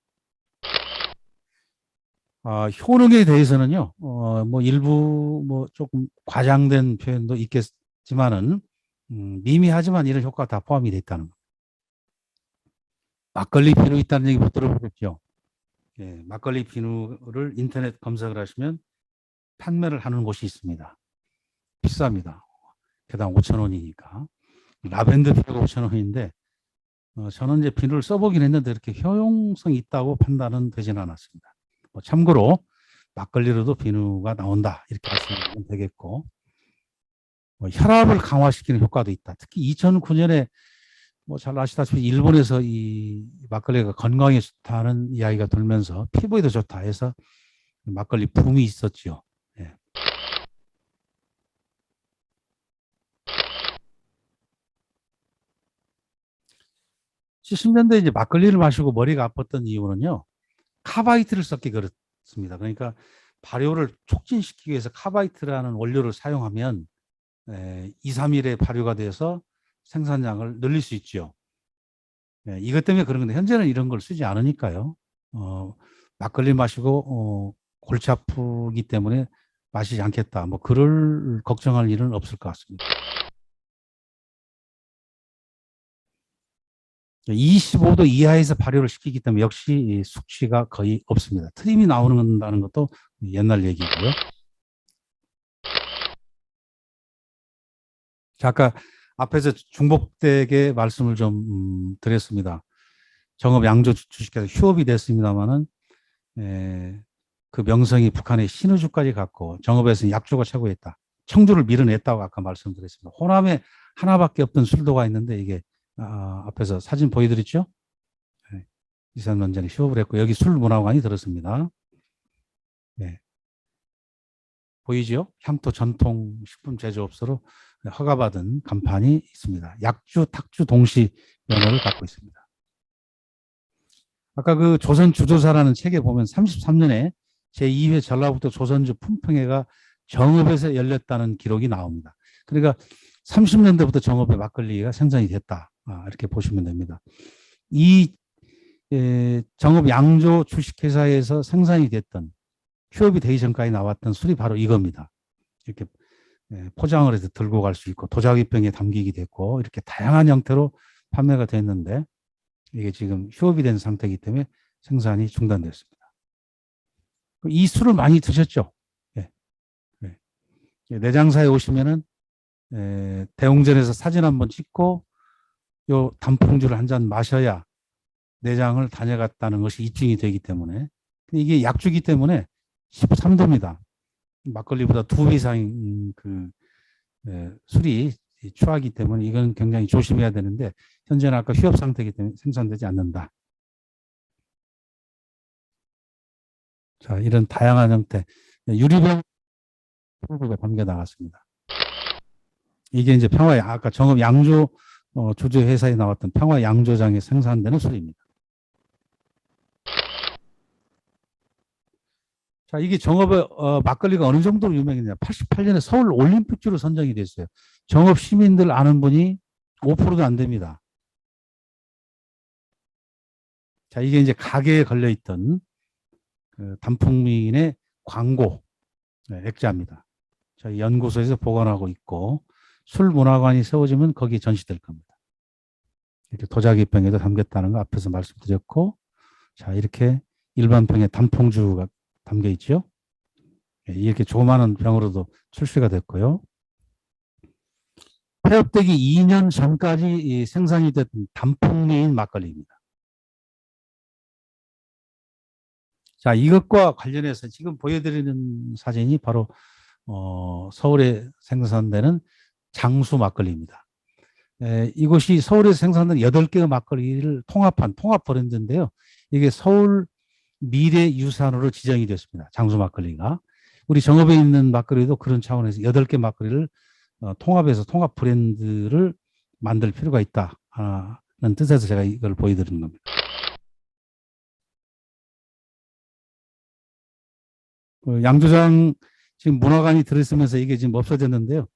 효능에 대해서는요, 뭐 일부 뭐 조금 과장된 표현도 있겠지만은 미미하지만 이런 효과가 다 포함이 되어 있다는 거. 막걸리 비누 있다는 얘기 못 들어보셨죠? 예, 막걸리 비누를 인터넷 검색을 하시면 판매를 하는 곳이 있습니다. 비쌉니다. 개당 5,000원이니까. 라벤더 비누가 5,000원인데 저는 이제 비누를 써보긴 했는데 이렇게 효용성이 있다고 판단은 되지는 않았습니다. 참고로 막걸리로도 비누가 나온다 이렇게 하시면 되겠고, 혈압을 강화시키는 효과도 있다. 특히 2009년에 잘 아시다시피 일본에서 이 막걸리가 건강에 좋다는 이야기가 돌면서 피부에도 좋다 해서 막걸리 붐이 있었죠. 예. (70년대) 이제 막걸리를 마시고 머리가 아팠던 이유는요, 카바이트를 썼기 그렇습니다. 그러니까 발효를 촉진시키기 위해서 카바이트라는 원료를 사용하면 2, 3일에 발효가 돼서 생산량을 늘릴 수 있죠. 이것 때문에 그런 건데 현재는 이런 걸 쓰지 않으니까요. 막걸리 마시고 골치 아프기 때문에 마시지 않겠다. 뭐 그럴 걱정할 일은 없을 것 같습니다. 25도 이하에서 발효를 시키기 때문에 역시 숙취가 거의 없습니다. 트림이 나오는다는 것도 옛날 얘기고요. 자, 아까 앞에서 중복되게 말씀을 좀 드렸습니다. 정읍 양조 주식회사 휴업이 됐습니다마는 그 명성이 북한의 신의주까지 갔고 정읍에서는 약주가 최고였다. 청주를 밀어냈다고 아까 말씀드렸습니다. 호남에 하나밖에 없던 술도가 있는데 이게 앞에서 사진 보여드렸죠? 네. 2~3년 전에 휴업을 했고 여기 술문화관이 들었습니다. 네. 보이죠? 향토 전통식품 제조업소로 허가받은 간판이 있습니다. 약주, 탁주 동시 면허를 갖고 있습니다. 아까 그 조선 주조사라는 책에 보면 33년에 제2회 전라북도 조선주 품평회가 정읍에서 열렸다는 기록이 나옵니다. 그러니까 30년대부터 정읍에 막걸리가 생산이 됐다. 이렇게 보시면 됩니다. 이 정읍 양조 주식회사에서 생산이 됐던 휴업이 되기 전까지 나왔던 술이 바로 이겁니다. 이렇게 포장을 해서 들고 갈 수 있고 도자기병에 담기게 됐고 이렇게 다양한 형태로 판매가 됐는데 이게 지금 휴업이 된 상태이기 때문에 생산이 중단됐습니다. 이 술을 많이 드셨죠? 예. 예. 내장사에 오시면은 대웅전에서 사진 한번 찍고 요 단풍주를 한 잔 마셔야 내장을 다녀갔다는 것이 입증이 되기 때문에 이게 약주기 때문에 13도입니다. 막걸리보다 2배 이상 그 술이 추하기 때문에 이건 굉장히 조심해야 되는데 현재는 아까 휴업 상태이기 때문에 생산되지 않는다. 자, 이런 다양한 형태 유리병 가 담겨 나갔습니다. 이게 이제 평화 아까 정읍 양조 주조 회사에 나왔던 평화 양조장에 생산되는 술입니다. 자, 이게 정읍의 막걸리가 어느 정도로 유명했냐? 88년에 서울 올림픽주로 선정이 됐어요. 정읍 시민들 아는 분이 5%도 안 됩니다. 자, 이게 이제 가게에 걸려있던 그 단풍민의 광고 액자입니다. 저희 연구소에서 보관하고 있고 술 문화관이 세워지면 거기에 전시될 겁니다. 이렇게 도자기병에도 담겼다는 거 앞에서 말씀드렸고, 자, 이렇게 일반 병에 단통주가 담겨 있죠. 이렇게 조그마한 병으로도 출시가 됐고요. 폐업되기 2년 전까지 생산이 됐던 단풍미인 막걸리입니다. 자, 이것과 관련해서 지금 보여드리는 사진이 바로 서울에 생산되는 장수 막걸리입니다. 이곳이 서울에서 생산된 8개의 막걸리를 통합한 통합 브랜드인데요. 이게 서울 미래유산으로 지정이 됐습니다. 장수 막걸리가. 우리 정읍에 있는 막걸리도 그런 차원에서 8개 막걸리를 통합해서 통합 브랜드를 만들 필요가 있다는 뜻에서 제가 이걸 보여드리는 겁니다. 양조장 지금 문화관이 들어있으면서 이게 지금 없어졌는데요.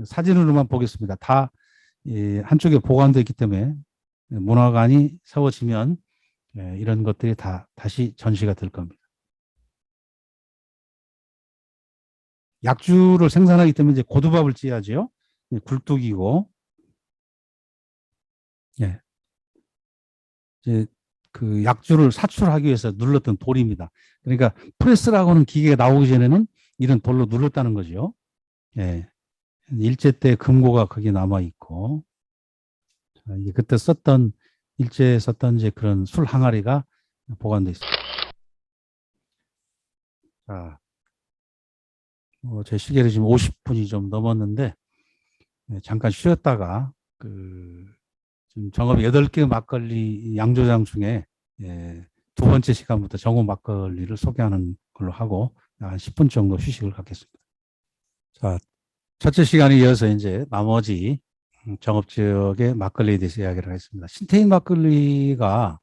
사진으로만 보겠습니다. 다 한쪽에 보관되어 있기 때문에 문화관이 세워지면 이런 것들이 다 다시 전시가 될 겁니다. 약주를 생산하기 때문에 이제 고두밥을 찌야죠. 굴뚝이고, 예, 이제 그 약주를 사출하기 위해서 눌렀던 돌입니다. 그러니까 프레스라고는 기계가 나오기 전에는 이런 돌로 눌렀다는 거죠. 예, 일제 때 금고가 거기 남아 있고, 이게 그때 썼던 일제에 썼던 이제 그런 술 항아리가 보관돼 있습니다. 자, 제 시계를 지금 50분이 좀 넘었는데 잠깐 쉬었다가 지금 정읍 8개 막걸리 양조장 중에 두 번째 시간부터 정읍 막걸리를 소개하는 걸로 하고 한 10분 정도 휴식을 갖겠습니다. 자, 첫째 시간에 이어서 이제 나머지 정읍 지역의 막걸리에 대해서 이야기를 하겠습니다. 신태인 막걸리가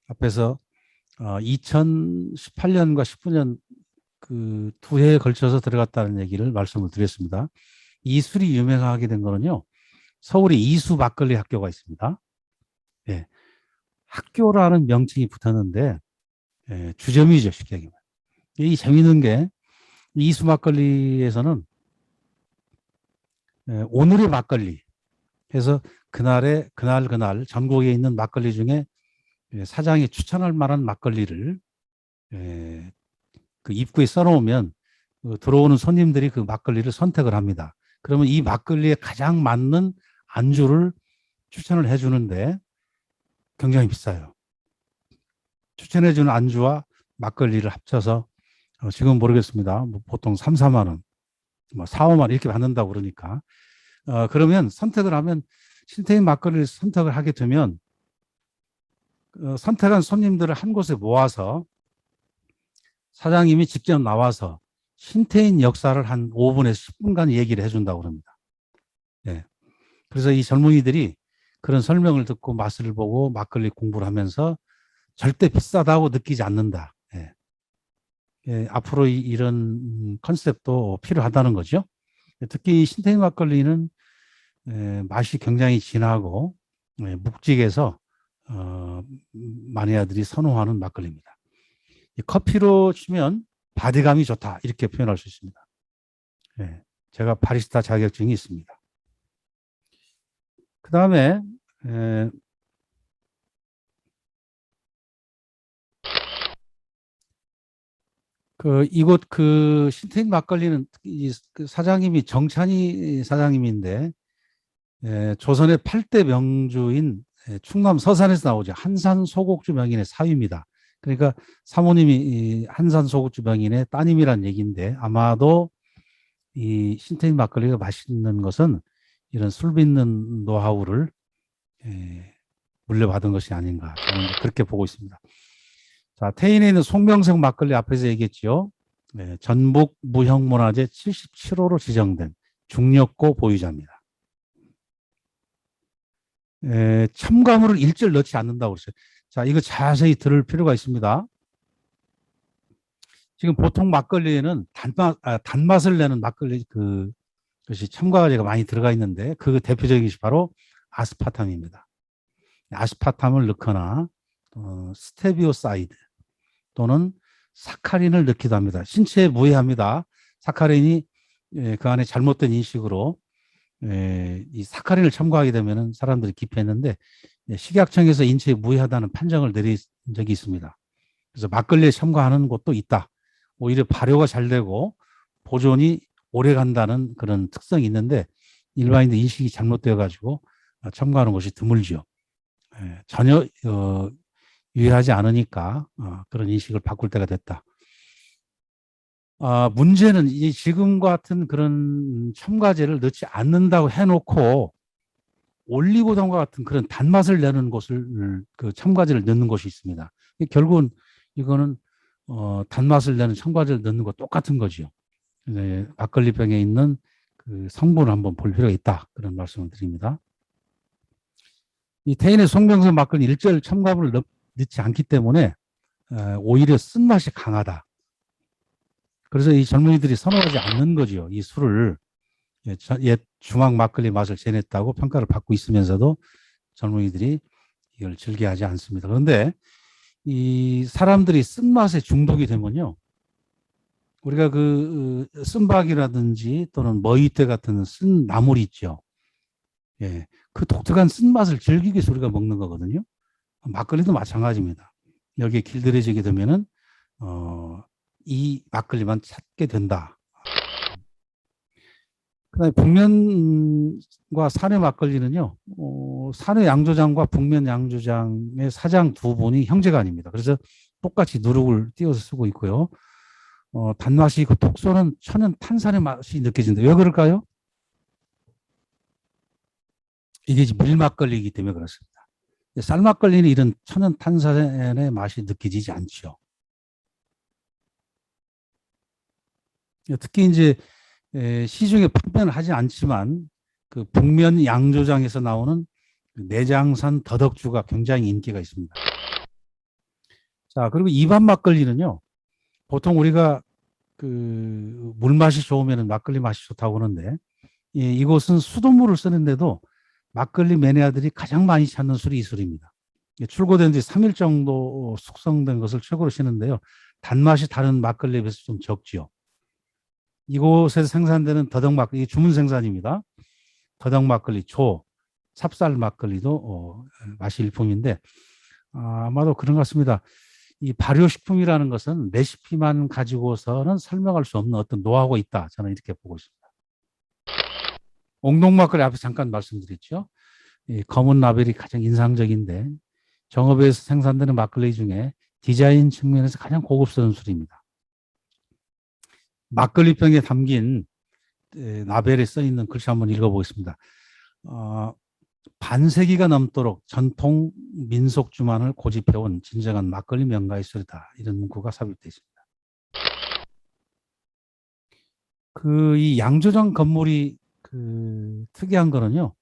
앞에서 2018년과 19년 그 두 해에 걸쳐서 들어갔다는 얘기를 말씀을 드렸습니다. 이 술이 유명하게 된 거는요, 서울에 이수 막걸리 학교가 있습니다. 예, 학교라는 명칭이 붙었는데 주점이죠, 쉽게 얘기하면. 이 재미있는 게 이수 막걸리에서는 오늘의 막걸리 해서 그날 전국에 있는 막걸리 중에 사장이 추천할 만한 막걸리를 그 입구에 써놓으면 들어오는 손님들이 그 막걸리를 선택을 합니다. 그러면 이 막걸리에 가장 맞는 안주를 추천을 해주는데 굉장히 비싸요. 추천해주는 안주와 막걸리를 합쳐서 지금 모르겠습니다. 뭐 보통 3, 4만 원, 뭐 4, 5만 원 이렇게 받는다고 그러니까 그러면 선택을 하면 신태인 막걸리를 선택을 하게 되면 선택한 손님들을 한 곳에 모아서 사장님이 직접 나와서 신태인 역사를 한 5분에서 10분간 얘기를 해준다고 합니다. 예. 그래서 이 젊은이들이 그런 설명을 듣고 맛을 보고 막걸리 공부를 하면서 절대 비싸다고 느끼지 않는다. 예. 예, 앞으로 이런 컨셉도 필요하다는 거죠. 특히 신태인 막걸리는 맛이 굉장히 진하고 묵직해서 마니아들이 선호하는 막걸리입니다. 커피로 치면 바디감이 좋다 이렇게 표현할 수 있습니다. 예, 제가 바리스타 자격증이 있습니다. 그 다음에 이곳 신태인 막걸리는 그 사장님이 정찬희 사장님인데 조선의 8대 명주인 충남 서산에서 나오죠. 한산 소곡주 명인의 사위입니다. 그러니까 사모님이 한산 소곡주 명인의 따님이란 얘기인데 아마도 이 신태인 막걸리가 맛있는 것은 이런 술 빚는 노하우를 물려받은 것이 아닌가 저는 그렇게 보고 있습니다. 자, 태인에 있는 송명석 막걸리 앞에서 얘기했죠. 전북 무형문화재 77호로 지정된 중력고 보유자입니다. 첨가물을 일절 넣지 않는다고 그랬어요. 자, 이거 자세히 들을 필요가 있습니다. 지금 보통 막걸리에는 단맛을 내는 막걸리 그것이 첨가제가 많이 들어가 있는데 그 대표적인 것이 바로 아스파탐입니다. 아스파탐을 넣거나 스테비오사이드 또는 사카린을 넣기도 합니다. 신체에 무해합니다. 사카린이 그 안에 잘못된 인식으로 이 사카린을 첨가하게 되면은 사람들이 기피했는데 식약청에서 인체에 무해하다는 판정을 내린 적이 있습니다. 그래서 막걸리에 첨가하는 곳도 있다. 오히려 발효가 잘 되고 보존이 오래 간다는 그런 특성이 있는데 일반인들 인식이 잘못되어 가지고 첨가하는 것이 드물죠. 전혀 유해하지 않으니까 그런 인식을 바꿀 때가 됐다. 문제는 이 지금 같은 그런 첨가제를 넣지 않는다고 해놓고 올리고당과 같은 그런 단맛을 내는 것을 그 첨가제를 넣는 것이 있습니다. 결국은 이거는 단맛을 내는 첨가제를 넣는 거 똑같은 거죠. 막걸리병에 있는 그 성분을 한번 볼 필요가 있다. 그런 말씀을 드립니다. 이 태인의 송병선 막걸리 일절 첨가물을 넣지 않기 때문에 오히려 쓴맛이 강하다. 그래서 이 젊은이들이 선호하지 않는 거죠. 이 술을 옛 중앙 막걸리 맛을 재냈다고 평가를 받고 있으면서도 젊은이들이 이걸 즐겨하지 않습니다. 그런데 이 사람들이 쓴맛에 중독이 되면요. 우리가 그 쓴박이라든지 또는 머위대 같은 쓴 나물이 있죠. 예, 그 독특한 쓴맛을 즐기기 위해서 우리가 먹는 거거든요. 막걸리도 마찬가지입니다. 여기에 길들여지게 되면은 이 막걸리만 찾게 된다. 그다음에 북면과 산해 막걸리는요. 산해 양조장과 북면 양조장의 사장 두 분이 형제가 아닙니다. 그래서 똑같이 누룩을 띄워서 쓰고 있고요. 단맛이 있고 톡 쏘는 천연 탄산의 맛이 느껴진다. 왜 그럴까요? 이게 밀막걸리이기 때문에 그렇습니다. 쌀막걸리는 이런 천연 탄산의 맛이 느껴지지 않죠. 특히 이제 시중에 판매는 하지 않지만 그 북면 양조장에서 나오는 내장산 더덕주가 굉장히 인기가 있습니다. 자, 그리고 이반 막걸리는요. 보통 우리가 그 물맛이 좋으면 막걸리 맛이 좋다고 하는데 이곳은 수돗물을 쓰는데도 막걸리 매니아들이 가장 많이 찾는 술이 이 술입니다. 출고된 지 3일 정도 숙성된 것을 최고로 쓰는데요. 단맛이 다른 막걸리에 비해서 좀 적지요. 이곳에서 생산되는 더덕 막걸리, 주문 생산입니다. 더덕 막걸리, 조, 찹쌀 막걸리도 맛이 일품인데 아마도 그런 것 같습니다. 이 발효식품이라는 것은 레시피만 가지고서는 설명할 수 없는 어떤 노하우가 있다. 저는 이렇게 보고 있습니다. 옥동 막걸리 앞에 잠깐 말씀드렸죠. 이 검은 라벨이 가장 인상적인데 정읍에서 생산되는 막걸리 중에 디자인 측면에서 가장 고급스러운 술입니다. 막걸리병에 담긴 라벨에 써 있는 글씨 한번 읽어보겠습니다. 반세기가 넘도록 전통 민속주만을 고집해온 진정한 막걸리 명가의 술이다. 이런 문구가 삽입되어 있습니다. 이 양조장 건물이 그 특이한 거는요.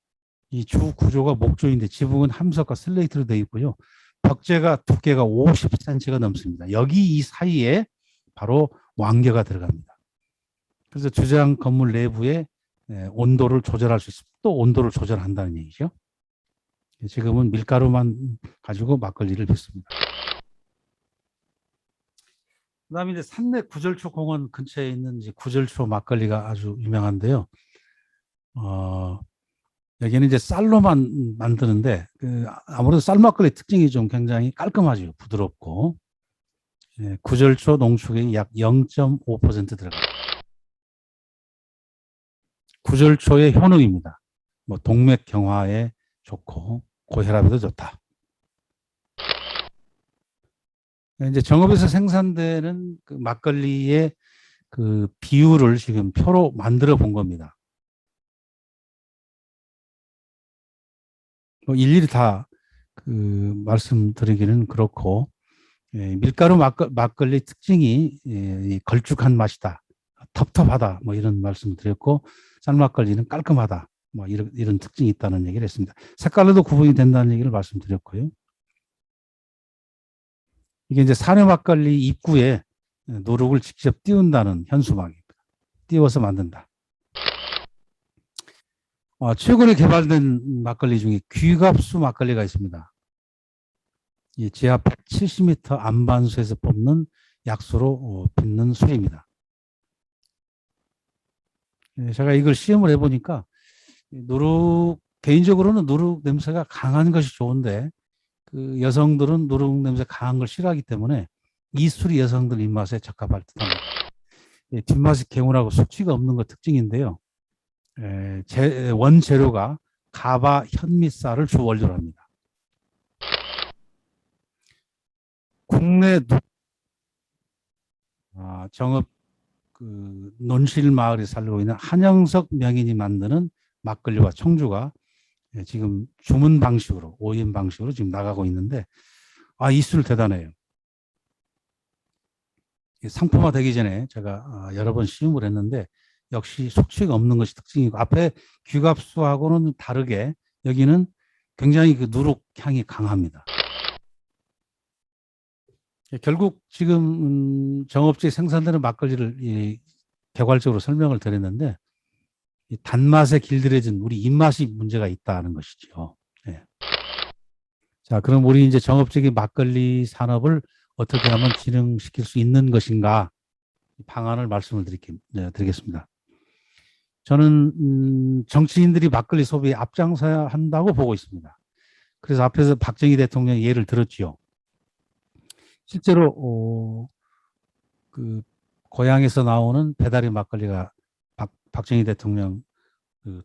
이 주 구조가 목조인데 지붕은 함석과 슬레이트로 되어 있고요. 벽재가 두께가 50cm가 넘습니다. 여기 이 사이에 바로 왕겨가 들어갑니다. 그래서 주장 건물 내부에 온도를 조절할 수 있습니다. 또 온도를 조절한다는 얘기죠. 지금은 밀가루만 가지고 막걸리를 빚습니다. 그다음에 이제 산내 구절초 공원 근처에 있는 이제 구절초 막걸리가 아주 유명한데요. 여기는 이제 쌀로만 만드는데 아무래도 쌀 막걸리 특징이 좀 굉장히 깔끔하죠. 부드럽고 구절초 농축액이 약 0.5% 들어갑니다. 구절초의 효능입니다. 뭐 동맥 경화에 좋고 고혈압에도 좋다. 이제 정읍에서 생산되는 그 막걸리의 그 비율을 지금 표로 만들어 본 겁니다. 뭐 일일이 다 그 말씀드리기는 그렇고 밀가루 막걸리 특징이 걸쭉한 맛이다, 텁텁하다, 뭐 이런 말씀드렸고 쌀막걸리는 깔끔하다, 뭐 이런 특징이 있다는 얘기를 했습니다. 색깔로도 구분이 된다는 얘기를 말씀드렸고요. 이게 이제 산해 막걸리 입구에 누룩을 직접 띄운다는 현수막입니다. 띄워서 만든다. 최근에 개발된 막걸리 중에 귀갑수 막걸리가 있습니다. 지하 170m 안반수에서 뽑는 약수로 빚는 술입니다. 제가 이걸 시험을 해보니까 개인적으로는 누룩 냄새가 강한 것이 좋은데 그 여성들은 누룩 냄새 강한 걸 싫어하기 때문에 이 술이 여성들 입맛에 적합할 듯합니다. 뒷맛이 개운하고 숙취가 없는 것 특징인데요. 원재료가 가바 현미쌀을 주 원료로 합니다. 국내 정읍 그 논실 마을에 살고 있는 한영석 명인이 만드는 막걸리와 청주가 지금 주문 방식으로 5인 방식으로 지금 나가고 있는데 이 술 대단해요. 상품화 되기 전에 제가 여러 번 시음을 했는데 역시 숙취가 없는 것이 특징이고 앞에 귀갑수하고는 다르게 여기는 굉장히 그 누룩 향이 강합니다. 결국 지금 정업지에 생산되는 막걸리를 개괄적으로 설명을 드렸는데 이 단맛에 길들여진 우리 입맛이 문제가 있다는 것이죠. 네. 자, 그럼 우리 이제 정업적인 막걸리 산업을 어떻게 하면 진흥시킬 수 있는 것인가 방안을 말씀을 드리겠습니다. 저는 정치인들이 막걸리 소비에 앞장서야 한다고 보고 있습니다. 그래서 앞에서 박정희 대통령 예를 들었지요. 실제로 그 고향에서 나오는 배달의 막걸리가 박정희 대통령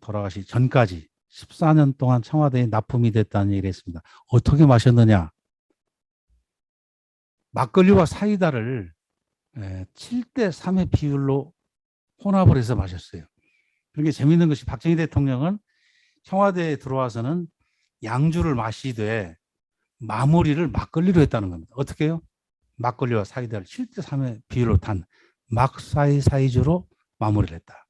돌아가시 전까지 14년 동안 청와대에 납품이 됐다는 얘기를 했습니다. 어떻게 마셨느냐? 막걸리와 사이다를 7대 3의 비율로 혼합을 해서 마셨어요. 그게 재미있는 것이 박정희 대통령은 청와대에 들어와서는 양주를 마시되 마무리를 막걸리로 했다는 겁니다. 어떻게 해요? 막걸리와 사이다를 7대 3의 비율로 탄 막사이 사이즈로 마무리를 했다.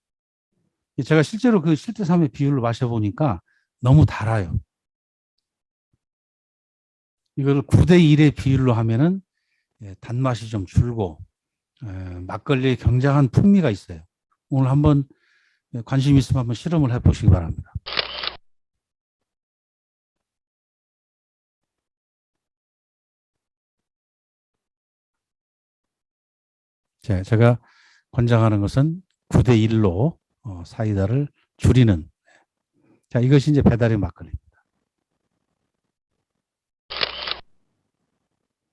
제가 실제로 그 7대 3의 비율로 마셔보니까 너무 달아요. 이걸 9대 1의 비율로 하면은 단맛이 좀 줄고 막걸리에 굉장한 풍미가 있어요. 오늘 한번 관심 있으면 한번 실험을 해보시기 바랍니다. 제가 권장하는 것은 9대 1로 사이다를 줄이는. 자, 이것이 이제 배달의 막걸리입니다.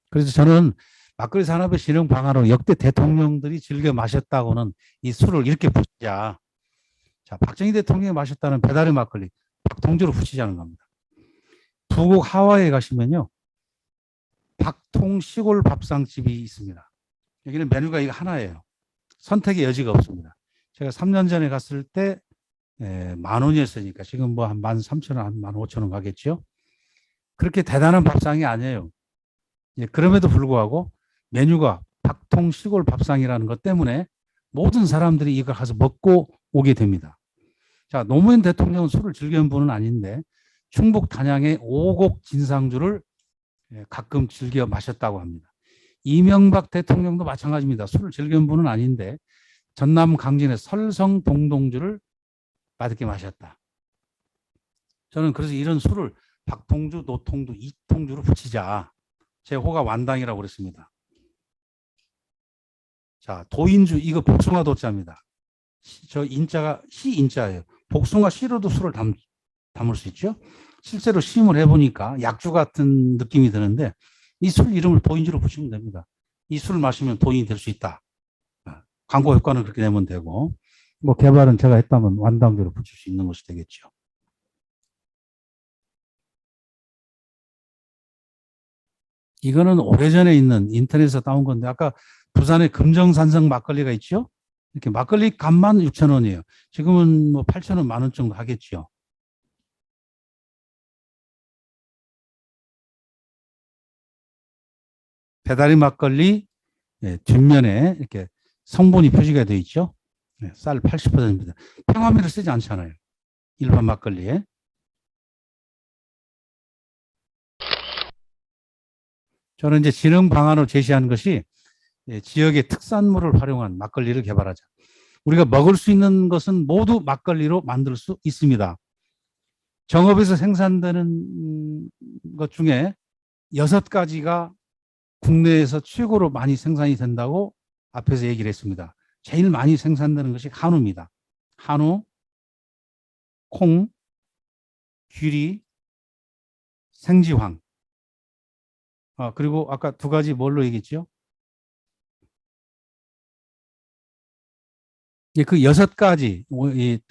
그래서 저는 막걸리 산업의 진흥 방안으로 역대 대통령들이 즐겨 마셨다고는 이 술을 이렇게 붙이자. 자, 박정희 대통령이 마셨다는 배달의 막걸리 박통주로 붙이자는 겁니다. 부국 하와이에 가시면요, 박통 시골 밥상집이 있습니다. 여기는 메뉴가 이거 하나예요. 선택의 여지가 없습니다. 제가 3년 전에 갔을 때 10,000원이었으니까 지금 뭐 한 13,000원, 한 15,000원 가겠죠. 그렇게 대단한 밥상이 아니에요. 그럼에도 불구하고 메뉴가 박통 시골 밥상이라는 것 때문에 모든 사람들이 이걸 가서 먹고 오게 됩니다. 자, 노무현 대통령은 술을 즐기는 분은 아닌데 충북 단양의 오곡 진상주를 가끔 즐겨 마셨다고 합니다. 이명박 대통령도 마찬가지입니다. 술을 즐기는 분은 아닌데 전남 강진의 설성 동동주를 맛있게 마셨다. 저는 그래서 이런 술을 박통주, 노통주, 이통주로 붙이자. 제 호가 완당이라고 그랬습니다. 자, 도인주, 이거 복숭아 도자입니다. 저 인자가 시인자예요. 복숭아 씨로도 술을 담을 수 있죠. 실제로 시음을 해보니까 약주 같은 느낌이 드는데 이 술 이름을 도인주로 붙이면 됩니다. 이 술을 마시면 도인이 될 수 있다. 광고 효과는 그렇게 내면 되고, 뭐 개발은 제가 했다면 완당주로 붙일 수 있는 것이 되겠죠. 이거는 오래전에 있는 인터넷에서 따온 건데 아까 부산에 금정산성 막걸리가 있죠. 이렇게 막걸리 값만 6,000원이에요. 지금은 뭐 8,000원, 10,000원 정도 하겠죠. 배다리 막걸리 뒷면에 이렇게 성분이 표시가 되어 있죠. 쌀 80%입니다. 평화미를 쓰지 않잖아요. 일반 막걸리에. 저는 이제 진흥 방안으로 제시한 것이 지역의 특산물을 활용한 막걸리를 개발하자. 우리가 먹을 수 있는 것은 모두 막걸리로 만들 수 있습니다. 정업에서 생산되는 것 중에 6가지가 국내에서 최고로 많이 생산이 된다고 앞에서 얘기를 했습니다. 제일 많이 생산되는 것이 한우입니다. 한우, 콩, 귀리, 생지황. 그리고 아까 두 가지 뭘로 얘기했죠? 예, 그 6가지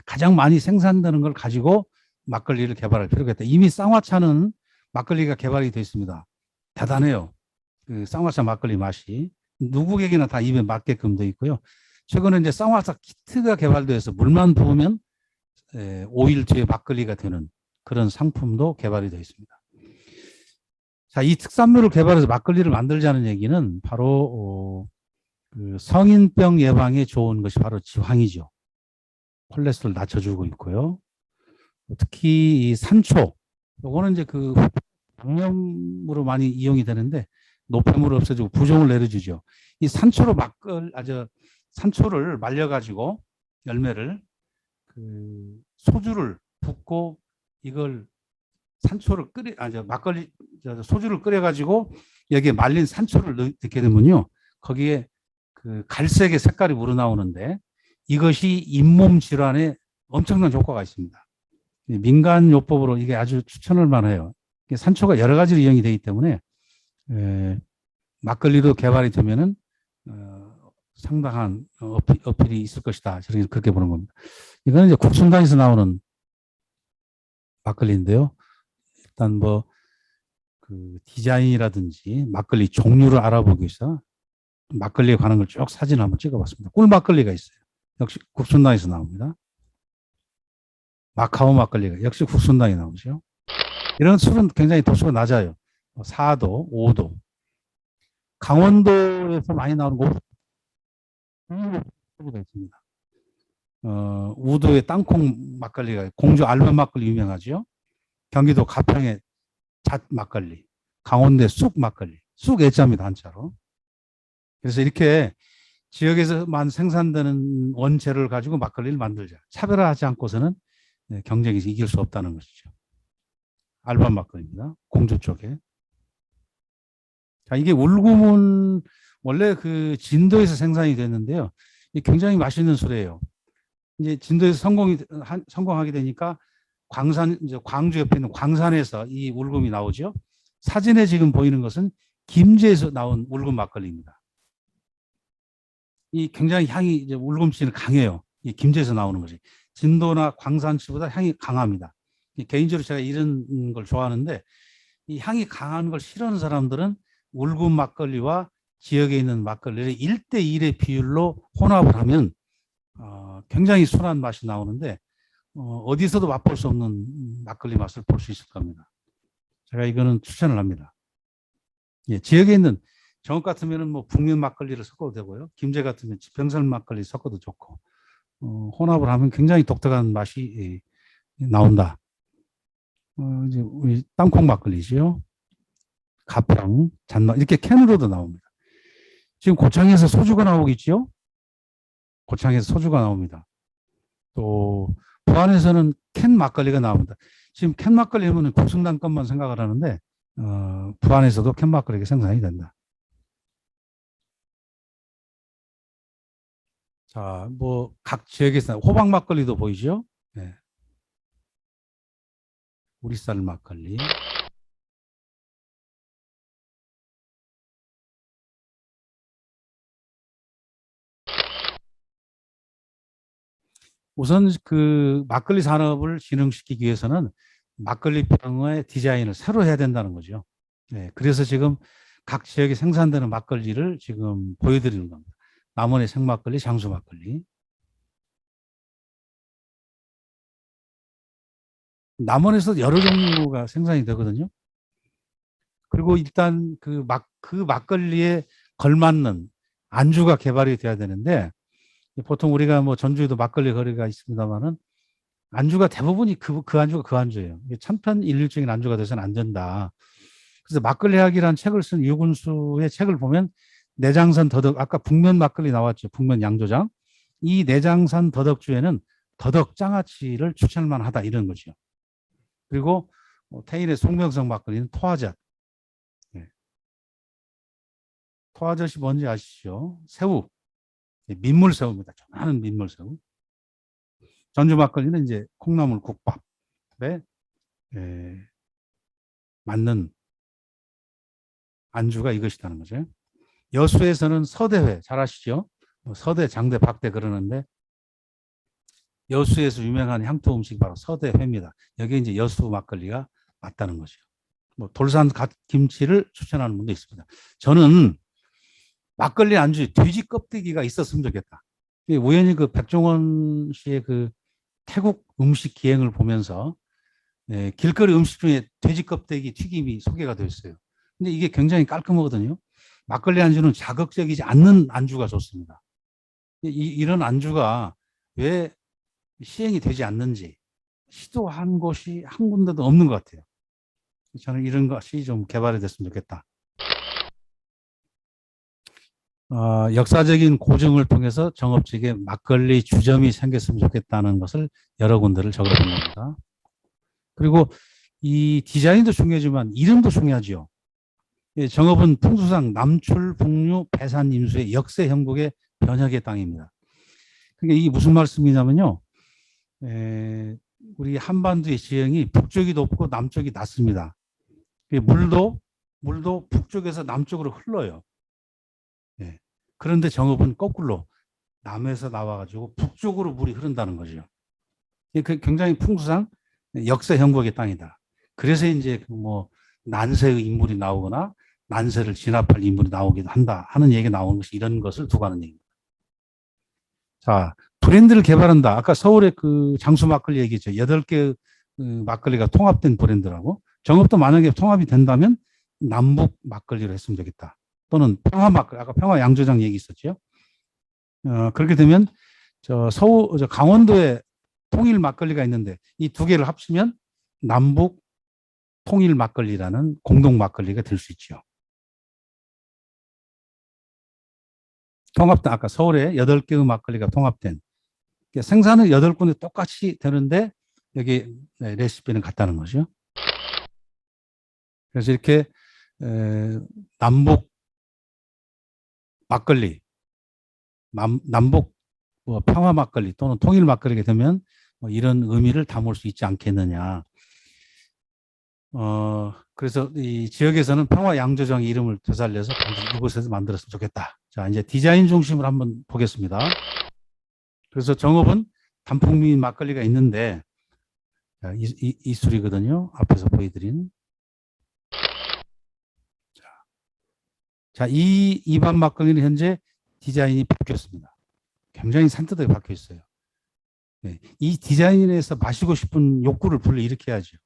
가장 많이 생산되는 걸 가지고 막걸리를 개발할 필요가 있다. 이미 쌍화차는 막걸리가 개발이 되어 있습니다. 대단해요. 그 쌍화차 막걸리 맛이 누구에게나 다 입에 맞게끔 되어 있고요. 최근에 이제 쌍화차 키트가 개발되어서 물만 부으면 5일 뒤에 막걸리가 되는 그런 상품도 개발이 되어 있습니다. 자, 이 특산물을 개발해서 막걸리를 만들자는 얘기는 바로 그 성인병 예방에 좋은 것이 바로 지황이죠. 콜레스테롤 낮춰주고 있고요. 특히 이 산초, 요거는 이제 그 양념으로 많이 이용이 되는데 노폐물을 없애주고 부종을 내려주죠. 이 산초로 산초를 말려가지고 열매를 그 소주를 붓고 이걸 산초를 막걸리 소주를 끓여가지고 여기에 말린 산초를 넣게 되면요, 거기에 그 갈색의 색깔이 우러나오는데 이것이 잇몸 질환에 엄청난 효과가 있습니다. 민간요법으로 이게 아주 추천할 만해요. 산초가 여러 가지로 이용이 되기 때문에 막걸리도 개발이 되면은 상당한 어필이 있을 것이다. 저는 그렇게 보는 겁니다. 이거는 이제 국순당에서 나오는 막걸리인데요. 일단 뭐 그 디자인이라든지 막걸리 종류를 알아보기 위해서 막걸리에 관한 걸 쭉 사진을 한번 찍어봤습니다. 꿀 막걸리가 있어요. 역시 국순당에서 나옵니다. 마카오 막걸리가 역시 국순당에 나오죠. 이런 술은 굉장히 도수가 낮아요. 4도, 5도. 강원도에서 많이 나오는 우도가 있습니다. 우도의 땅콩 막걸리가 공주 알만 막걸리 유명하죠. 경기도 가평의 잣 막걸리, 강원도의 쑥 막걸리, 쑥 애자입니다, 한자로. 그래서 이렇게 지역에서만 생산되는 원재료를 가지고 막걸리를 만들자. 차별화하지 않고서는 경쟁에서 이길 수 없다는 것이죠. 알반 막걸리입니다. 공주 쪽에. 자, 이게 울금은 원래 그 진도에서 생산이 됐는데요. 굉장히 맛있는 술이에요. 이제 진도에서 성공하게 되니까 광주 옆에 있는 광산에서 이 울금이 나오죠. 사진에 지금 보이는 것은 김제에서 나온 울금 막걸리입니다. 이 굉장히 향이 이제 울금씨는 강해요. 이 김제에서 나오는 것이. 진도나 광산시보다 향이 강합니다. 개인적으로 제가 이런 걸 좋아하는데 이 향이 강한 걸 싫어하는 사람들은 울금 막걸리와 지역에 있는 막걸리를 1대1의 비율로 혼합을 하면 굉장히 순한 맛이 나오는데 어디서도 맛볼 수 없는 막걸리 맛을 볼 수 있을 겁니다. 제가 이거는 추천을 합니다. 예, 지역에 있는 정읍 같으면 뭐 북면 막걸리를 섞어도 되고요. 김제 같으면 병설 막걸리 섞어도 좋고 혼합을 하면 굉장히 독특한 맛이 나온다. 이제 우리 땅콩 막걸리죠. 가평, 잔막 이렇게 캔으로도 나옵니다. 지금 고창에서 소주가 나오고 있죠. 고창에서 소주가 나옵니다. 또 부안에서는 캔 막걸리가 나옵니다. 지금 캔 막걸리 하면 국sun당 것만 생각을 하는데 부안에서도 캔 막걸리가 생산이 된다. 자, 뭐 각 지역에서 호박 막걸리도 보이죠? 네. 우리쌀 막걸리. 우선 그 막걸리 산업을 진흥시키기 위해서는 막걸리 병의 디자인을 새로 해야 된다는 거죠. 네, 그래서 지금 각 지역에 생산되는 막걸리를 지금 보여드리는 겁니다. 남원의 생막걸리, 장수 막걸리. 남원에서 여러 종류가 생산이 되거든요. 그리고 일단 그 막걸리에 걸맞는 안주가 개발이 돼야 되는데 보통 우리가 뭐 전주에도 막걸리 거리가 있습니다만은 안주가 대부분이 그 안주가 그 안주예요. 천편일률적인 안주가 돼서는 안 된다. 그래서 막걸리 학이라는 책을 쓴 유군수의 책을 보면 내장산 더덕, 아까 북면 막걸리 나왔죠. 북면 양조장. 이 내장산 더덕주에는 더덕 장아찌를 추천할 만하다 이런 거죠. 그리고 태인의 송명성 막걸리는 토화젓. 네. 토화젓이 뭔지 아시죠? 새우. 민물새우입니다. 조그마한 민물새우. 전주 막걸리는 이제 콩나물 국밥에 맞는 안주가 이것이라는 거죠. 여수에서는 서대회 잘 아시죠? 서대, 장대, 박대 그러는데 여수에서 유명한 향토 음식이 바로 서대회입니다. 여기에 이제 여수 막걸리가 맞다는 거죠. 뭐 돌산 갓김치를 추천하는 분도 있습니다. 저는 막걸리 안주에 돼지 껍데기가 있었으면 좋겠다. 우연히 그 백종원 씨의 그 태국 음식 기행을 보면서 길거리 음식 중에 돼지 껍데기 튀김이 소개가 되었어요. 근데 이게 굉장히 깔끔하거든요. 막걸리 안주는 자극적이지 않는 안주가 좋습니다. 이런 안주가 왜 시행이 되지 않는지 시도한 곳이 한 군데도 없는 것 같아요. 저는 이런 것이 좀 개발이 됐으면 좋겠다. 역사적인 고증을 통해서 정업직에 막걸리 주점이 생겼으면 좋겠다는 것을 여러 군데를 적어본 겁니다. 그리고 이 디자인도 중요하지만 이름도 중요하죠. 정업은 풍수상 남출, 북류, 배산, 임수의 역세 형국의 변혁의 땅입니다. 그게 이게 무슨 말씀이냐면요. 우리 한반도의 지형이 북쪽이 높고 남쪽이 낮습니다. 물도 북쪽에서 남쪽으로 흘러요. 그런데 정읍은 거꾸로 남에서 나와가지고 북쪽으로 물이 흐른다는 거죠. 굉장히 풍수상 역사 형국의 땅이다. 그래서 이제 뭐 난세의 인물이 나오거나 난세를 진압할 인물이 나오기도 한다 하는 얘기가 나오는 것이 이런 것을 두고 하는 얘기입니다. 자, 브랜드를 개발한다. 아까 서울의 그 장수 막걸리 얘기했죠. 8개 막걸리가 통합된 브랜드라고. 정읍도 만약에 통합이 된다면 남북 막걸리로 했으면 되겠다. 또는 평화 막걸리, 아까 평화 양조장 얘기 있었죠. 그렇게 되면 저 강원도에 통일 막걸리가 있는데 이 두 개를 합치면 남북 통일 막걸리라는 공동 막걸리가 될 수 있죠. 통합된 아까 서울에 8개의 막걸리가 통합된 생산은 8군데 똑같이 되는데 여기 레시피는 같다는 거죠. 그래서 이렇게 남북 막걸리, 남북 평화 막걸리 또는 통일 막걸리가 되면 이런 의미를 담을 수 있지 않겠느냐. 그래서 이 지역에서는 평화 양조장 이름을 되살려서 이곳에서 만들었으면 좋겠다. 자, 이제 디자인 중심으로 한번 보겠습니다. 그래서 정읍은 단풍미 막걸리가 있는데 이 술이거든요. 앞에서 보여드린. 자, 이 반 막걸리는 현재 디자인이 바뀌었습니다. 굉장히 산뜻하게 바뀌어 있어요. 네, 이 디자인에서 마시고 싶은 욕구를 불러일으켜야죠.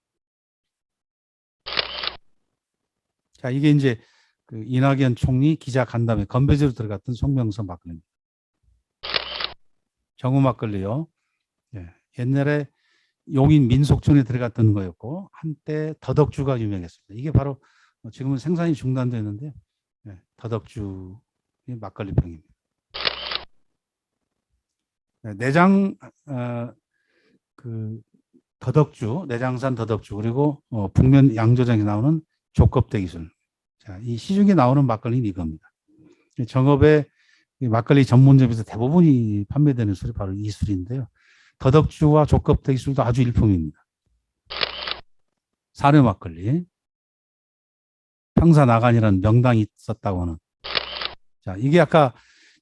자, 이게 이제 그 이낙연 총리 기자 간담회 건배제로 들어갔던 송명선 막걸리입니다. 정우 막걸리요. 네, 옛날에 용인 민속촌에 들어갔던 거였고 한때 더덕주가 유명했습니다. 이게 바로 지금은 생산이 중단되는데 네, 더덕주 막걸리병입니다. 네, 내장 그 더덕주, 내장산 더덕주 그리고 북면 양조장에 나오는 조껍대기술. 자, 이 시중에 나오는 막걸리는 이겁니다. 정읍의 막걸리 전문점에서 대부분이 판매되는 술이 바로 이 술인데요. 더덕주와 조껍대기술도 아주 일품입니다. 사료 막걸리, 평사나간이라는 명당이 있었다고 하는. 자, 이게 아까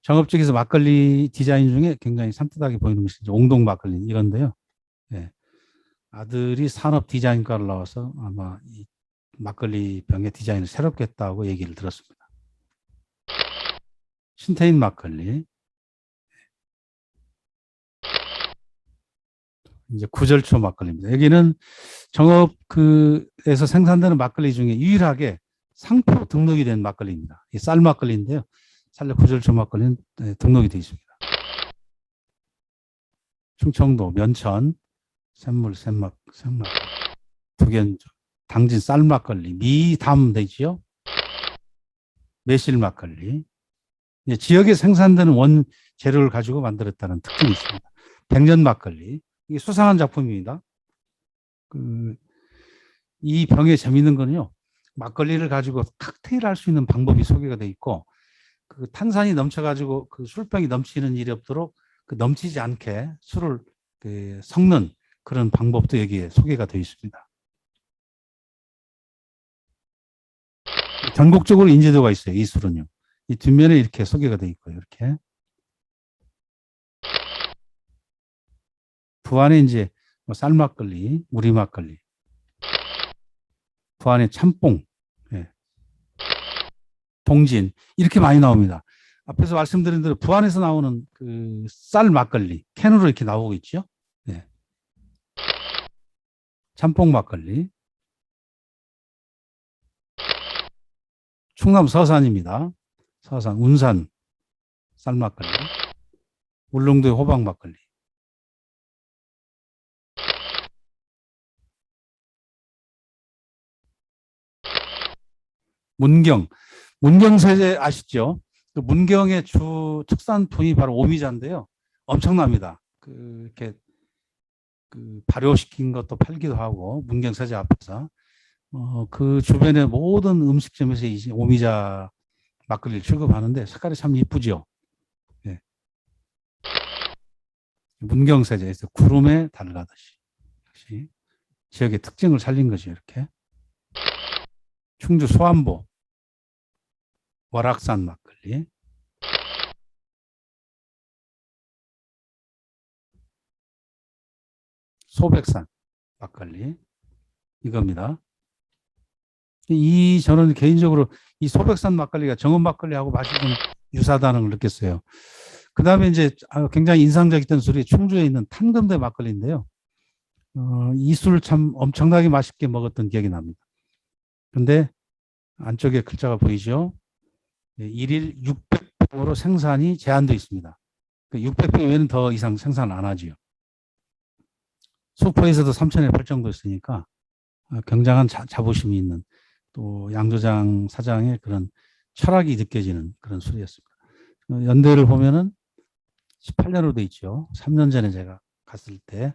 정읍 쪽에서 막걸리 디자인 중에 굉장히 산뜻하게 보이는 것이 옹동 막걸리 이건데요. 네. 아들이 산업 디자인과를 나와서 아마 이 막걸리 병의 디자인을 새롭게 했다고 얘기를 들었습니다. 신태인 막걸리. 이제 구절초 막걸리입니다. 여기는 정읍에서 생산되는 막걸리 중에 유일하게 상표 등록이 된 막걸리입니다. 이 쌀 막걸리인데요. 쌀 구절초 막걸리는 등록이 되어 있습니다. 충청도 면천 샘물 샘막 두견 당진 쌀 막걸리 미담 되지요. 매실 막걸리. 지역에 생산되는 원 재료를 가지고 만들었다는 특징이 있습니다. 백년 막걸리. 이게 수상한 작품입니다. 이 병에 재미있는 거는요. 막걸리를 가지고 칵테일 할 수 있는 방법이 소개가 돼 있고 그 탄산이 넘쳐가지고 그 술병이 넘치는 일이 없도록 그 넘치지 않게 술을 섞는 그런 방법도 여기에 소개가 되어 있습니다. 전국적으로 인지도가 있어요. 이 술은요. 이 뒷면에 이렇게 소개가 되어 있고요. 이렇게. 부안에 이제 뭐 쌀막걸리, 우리막걸리, 부안에 참뽕, 예. 동진 이렇게 많이 나옵니다. 앞에서 말씀드린 대로 부안에서 나오는 그 쌀 막걸리 캔으로 이렇게 나오고 있죠. 네. 참뽕 막걸리. 충남 서산입니다. 서산 운산 쌀 막걸리. 울릉도의 호박 막걸리. 문경 세제 아시죠? 그 문경의 주 특산품이 바로 오미자인데요. 엄청납니다. 이렇게 발효시킨 것도 팔기도 하고 문경 세제 앞에서 그 주변의 모든 음식점에서 이 오미자 막걸리를 취급하는데 색깔이 참 이쁘죠. 네. 문경 세제에서 구름에 달가듯이 역시 지역의 특징을 살린 거죠. 이렇게 충주 소안보 월악산 막걸리. 소백산 막걸리 이겁니다. 저는 개인적으로 이 소백산 막걸리가 정은 막걸리하고 맛이 좀 유사하다는 걸 느꼈어요. 그 다음에 이제 굉장히 인상적이었던 술이 충주에 있는 탄금대 막걸리인데요. 이 술 참 엄청나게 맛있게 먹었던 기억이 납니다. 근데 안쪽에 글자가 보이죠? 1일 600병으로 생산이 제한되어 있습니다. 600병 이외에는 더 이상 생산 안 하지요. 수포에서도 3,000에 팔 정도 있으니까 굉장한 자부심이 있는 또 양조장 사장의 그런 철학이 느껴지는 그런 술이었습니다. 연도를 보면은 18년으로 돼 있죠. 3년 전에 제가 갔을 때.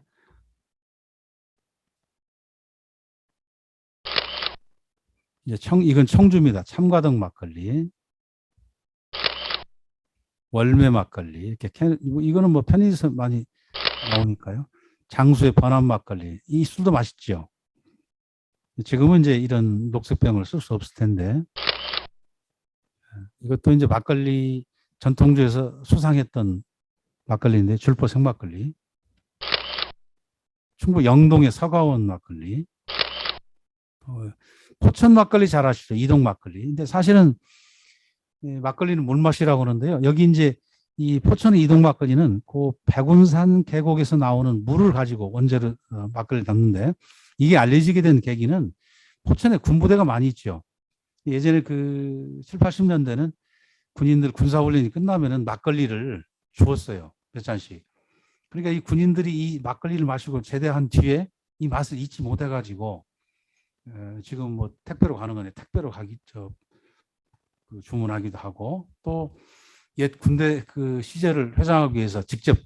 이제 이건 청주입니다. 참가등 막걸리. 월매 막걸리. 이렇게 이거는 뭐 편의점 많이 나오니까요. 장수의 번안 막걸리. 이 술도 맛있죠. 지금은 이제 이런 녹색병을 쓸 수 없을 텐데. 이것도 이제 막걸리 전통주에서 수상했던 막걸리인데 줄포 생막걸리. 충북 영동의 서가원 막걸리. 포천 막걸리 잘 아시죠? 이동 막걸리. 근데 사실은 막걸리는 물맛이라고 하는데요. 여기 이제 이 포천의 이동 막걸리는 그 백운산 계곡에서 나오는 물을 가지고 원재료 막걸리를 담는데 이게 알려지게 된 계기는 포천에 군부대가 많이 있죠. 예전에 그 7, 80년대는 군인들 군사훈련이 끝나면은 막걸리를 주었어요. 몇 잔씩. 그러니까 이 군인들이 이 막걸리를 마시고 제대한 뒤에 이 맛을 잊지 못해가지고 지금 뭐 택배로 가는 거네. 택배로 주문하기도 하고 또 옛 군대 그 시절을 회상하기 위해서 직접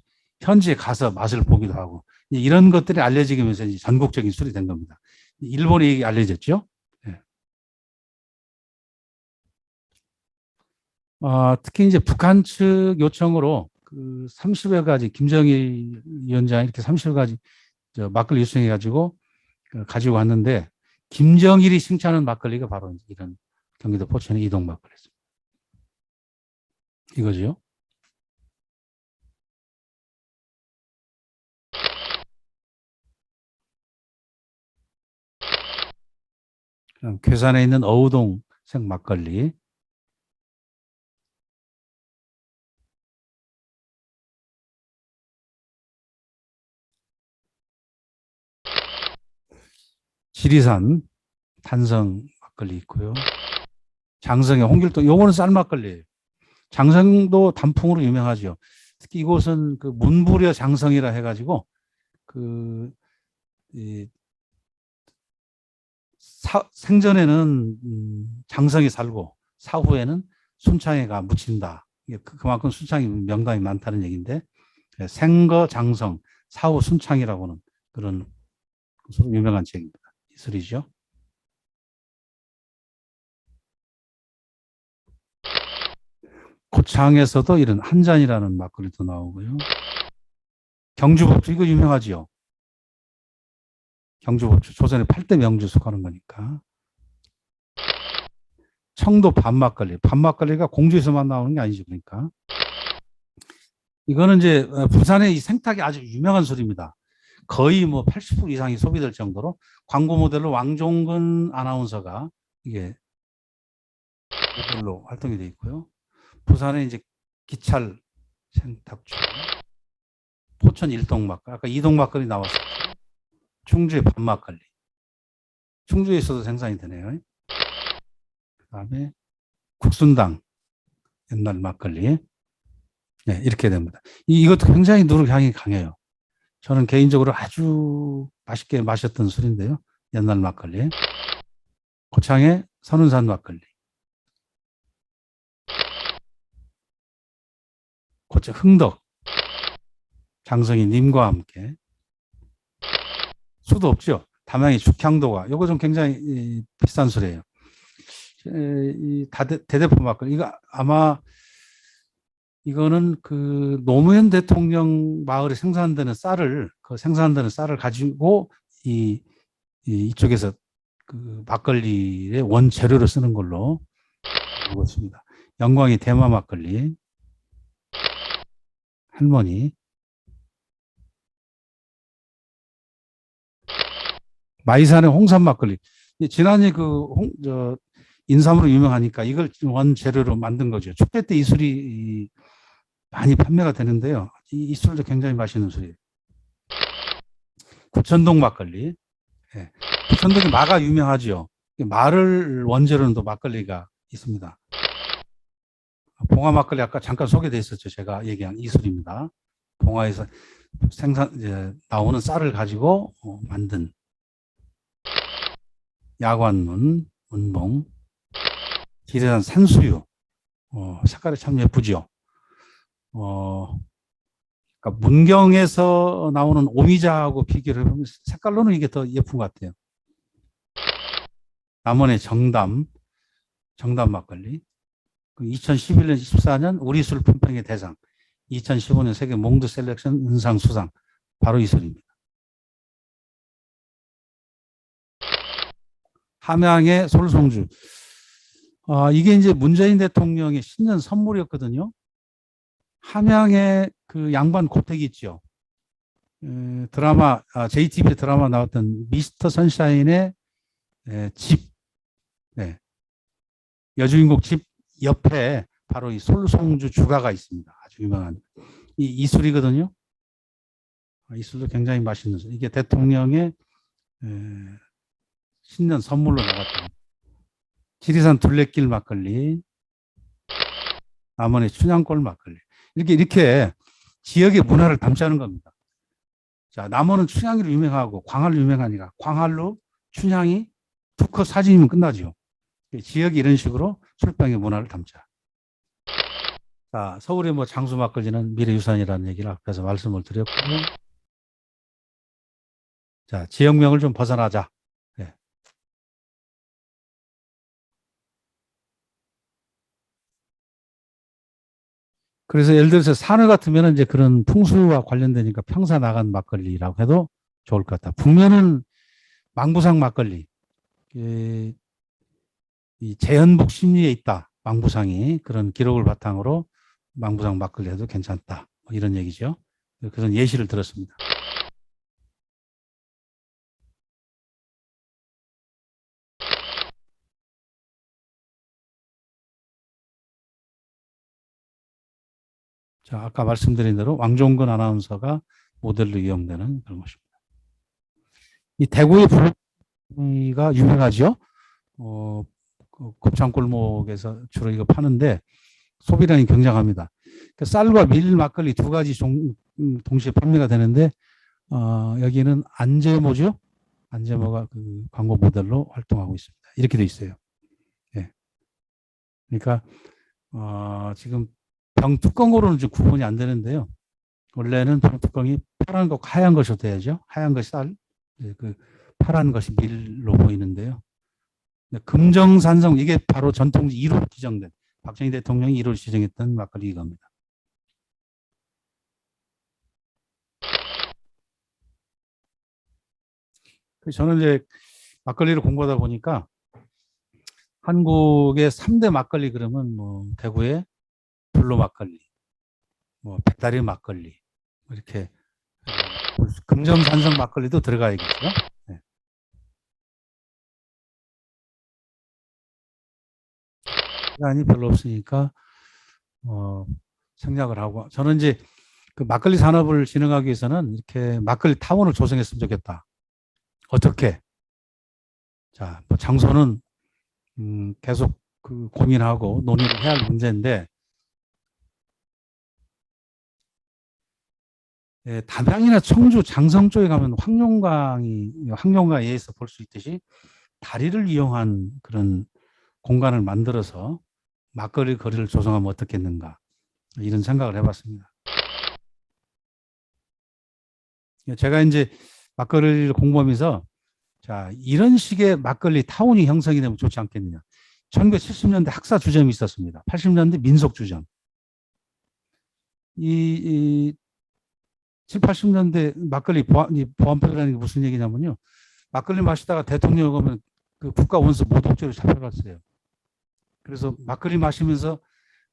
현지에 가서 맛을 보기도 하고 이런 것들이 알려지게 하면서 이제 전국적인 술이 된 겁니다. 일본이 알려졌죠. 네. 특히 이제 북한 측 요청으로 그 30여 가지 김정일 위원장 이렇게 30여 가지 막걸리 유통해 가지고 가지고 왔는데 김정일이 칭찬하는 막걸리가 바로 이런 경기도 포천의 이동 막걸리였습니다. 이거죠. 괴산에 있는 어우동 생 막걸리. 지리산 탄성 막걸리 있고요. 장성의 홍길동, 요거는 쌀 막걸리예요. 장성도 단풍으로 유명하죠. 특히 이곳은 그 문부려 장성이라 해가지고 생전에는 장성이 살고 사후에는 순창회가 묻힌다. 그만큼 순창이 명당이 많다는 얘기인데 생거 장성, 사후 순창이라고는 그런 유명한 책입니다. 이 술이죠. 고창에서도 이런 한잔이라는 막걸리도 나오고요. 경주법주 이거 유명하지요. 경주법주 조선의 8대 명주 속하는 거니까. 청도 밤막걸리. 밤막걸리가 공주에서만 나오는 게 아니죠. 그러니까. 이거는 이제 부산의 이 생탁이 아주 유명한 술입니다. 거의 뭐 80% 이상이 소비될 정도로 광고 모델로 왕종근 아나운서가 이게 모델로 활동이 되어 있고요. 부산에 이제 기찰 생탁주, 포천 일동막걸리, 아까 이동막걸리 나왔었죠. 충주의 밤막걸리. 충주에서도 생산이 되네요. 그 다음에 국순당 옛날 막걸리. 네, 이렇게 됩니다. 이것도 굉장히 누룩 향이 강해요. 저는 개인적으로 아주 맛있게 마셨던 술인데요. 옛날 막걸리. 고창의 선운산 막걸리. 고창 흥덕. 장성희 님과 함께. 수도 없죠. 담양의 죽향도가. 이거 좀 굉장히 비싼 술이에요. 이 대대포 막걸리. 이거 아마 이거는 그 노무현 대통령 마을에 생산되는 쌀을 가지고 이쪽에서 그 막걸리의 원재료로 쓰는 걸로 알고 있습니다. 영광이 대마 막걸리. 할머니. 마이산의 홍삼 막걸리. 지난해 인삼으로 유명하니까 이걸 원재료로 만든 거죠. 축제 때 이 술이 많이 판매가 되는데요. 이 술도 굉장히 맛있는 술이에요. 구천동 막걸리. 네. 구천동이 마가 유명하죠. 마를 원재료는 또 막걸리가 있습니다. 봉화 막걸리 아까 잠깐 소개돼 있었죠. 제가 얘기한 이 술입니다. 봉화에서 나오는 쌀을 가지고 만든 야관문, 문봉, 지리산 산수유. 색깔이 참 예쁘죠. 그러니까 문경에서 나오는 오미자하고 비교를 해보면 색깔로는 이게 더 예쁜 것 같아요. 남원의 정담 막걸리. 2011년, 14년 우리술 품평의 대상, 2015년 세계 몽드 셀렉션 은상 수상, 바로 이 술입니다. 함양의 솔송주. 이게 이제 문재인 대통령의 신년 선물이었거든요. 함양의 그 양반 고택이 있죠. JTBC 드라마 나왔던 미스터 선샤인의 집, 네. 여주인공 집 옆에 바로 이 솔송주 주가가 있습니다. 아주 유명한 이 술이거든요. 이 술도 굉장히 맛있는 술. 이게 대통령의 신년 선물로 나갔던 지리산 둘레길 막걸리, 남원의 춘향골 막걸리. 이렇게 지역의 문화를 담자는 겁니다. 자, 남원은 춘향이로 유명하고 광활로 유명하니까 광활로 춘향이 두 컷 사진이면 끝나죠. 지역이 이런 식으로 술병의 문화를 담자. 자, 서울의 뭐 장수 막걸리는 미래유산이라는 얘기를 앞에서 말씀을 드렸고요. 자, 지역명을 좀 벗어나자. 네. 그래서 예를 들어서 산을 같으면 이제 그런 풍수와 관련되니까 평사 나간 막걸리라고 해도 좋을 것 같다. 북면은 망부상 막걸리. 이 재현복 심리에 있다. 망부상이 그런 기록을 바탕으로 망부상 막걸리 해도 괜찮다. 뭐 이런 얘기죠. 그런 예시를 들었습니다. 자, 아까 말씀드린 대로 왕종근 아나운서가 모델로 이용되는 그런 것입니다. 이 대구의 불고기가 유명하죠. 곱창골목에서 주로 이거 파는데 소비량이 굉장합니다. 그러니까 쌀과 밀 막걸리 두 가지 동시에 판매가 되는데 여기는 안제모죠. 안제모가 그 광고 모델로 활동하고 있습니다. 이렇게 돼 있어요. 네. 그러니까 지금 병 뚜껑으로는 좀 구분이 안 되는데요. 원래는 병 뚜껑이 파란 거, 하얀 것이 돼야죠. 하얀 것이 쌀, 그 파란 것이 밀로 보이는데요. 금정산성, 이게 바로 전통 1호 지정된, 박정희 대통령이 1호 지정했던 막걸리 이겁니다. 저는 이제 막걸리를 공부하다 보니까 한국의 3대 막걸리 그러면 뭐 대구의 블루 막걸리, 뭐 백다리 막걸리, 뭐 이렇게 금정산성 막걸리도 들어가야겠죠. 네. 시간이 별로 없으니까 생략을 하고 저는 이제 그 막걸리 산업을 진흥하기 위해서는 이렇게 막걸리 타운을 조성했으면 좋겠다. 어떻게? 자, 뭐 장소는 계속 그 고민하고 논의를 해야 할 문제인데 담양이나 청주, 장성 쪽에 가면 황룡강에서 볼 수 있듯이 다리를 이용한 그런 공간을 만들어서 막걸리 거리를 조성하면 어떻겠는가 이런 생각을 해봤습니다. 제가 이제 막걸리를 공부하면서 자 이런 식의 막걸리 타운이 형성이 되면 좋지 않겠느냐. 1970년대 학사 주점이 있었습니다. 80년대 민속 주점. 이 7, 80년대 막걸리 보안법이라는 게 무슨 얘기냐면요. 막걸리 마시다가 대통령 오면 그 국가 원수 모독죄로 잡혀갔어요. 그래서 막걸리 마시면서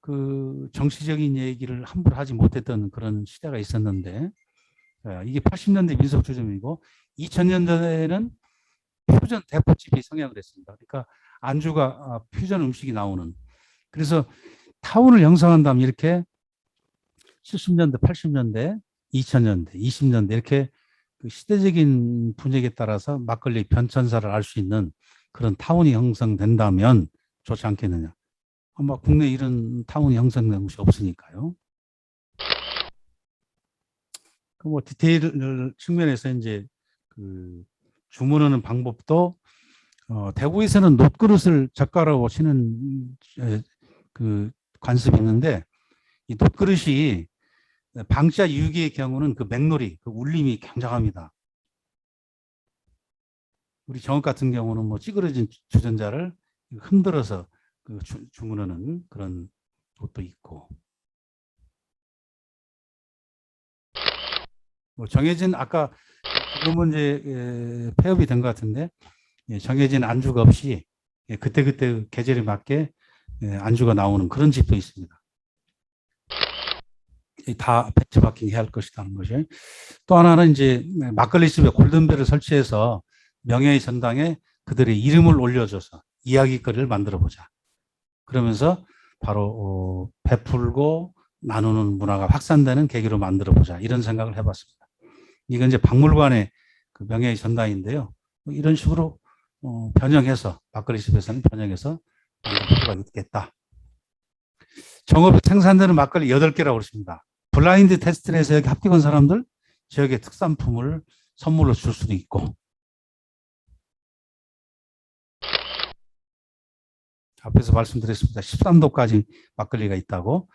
그 정치적인 얘기를 함부로 하지 못했던 그런 시대가 있었는데 이게 80년대 민속 주점이고 2000년대에는 퓨전 대포집이 성행을 했습니다. 그러니까 안주가 퓨전 음식이 나오는. 그래서 타운을 형성한다면 이렇게 70년대, 80년대, 2000년대, 20년대 이렇게 그 시대적인 분위기에 따라서 막걸리 변천사를 알 수 있는 그런 타운이 형성된다면 좋지 않겠느냐. 아마 국내 이런 타운이 형성된 곳이 없으니까요. 그 뭐 디테일 측면에서 이제 그 주문하는 방법도 대구에서는 놋그릇을 젓가락으로 치는 그 관습이 있는데 이 놋그릇이 방자 유기의 경우는 그 맥놀이, 그 울림이 굉장합니다. 우리 정읍 같은 경우는 뭐 찌그러진 주전자를 흔들어서 그 주문하는 그런 것도 있고. 뭐 정해진 아까 지금은 이제 폐업이 된 것 같은데 정해진 안주가 없이 그때그때 계절에 맞게 안주가 나오는 그런 집도 있습니다. 다 벤치마킹 해야 할 것이라는 것이. 또 하나는 이제 막걸리 집에 골든벨을 설치해서 명예의 전당에 그들의 이름을 올려줘서 이야기거리를 만들어 보자. 그러면서 바로 베풀고 나누는 문화가 확산되는 계기로 만들어 보자. 이런 생각을 해봤습니다. 이건 이제 박물관의 그 명예의 전당인데요. 이런 식으로 변형해서 막걸리 집에서는 변형해서 만들 필요가 있겠다. 정읍에 생산되는 막걸리 8개라고 그렇습니다. 블라인드 테스트를 해서 여기 합격한 사람들 지역의 특산품을 선물로 줄 수도 있고 앞에서 말씀드렸습니다. 13도까지 막걸리가 있다고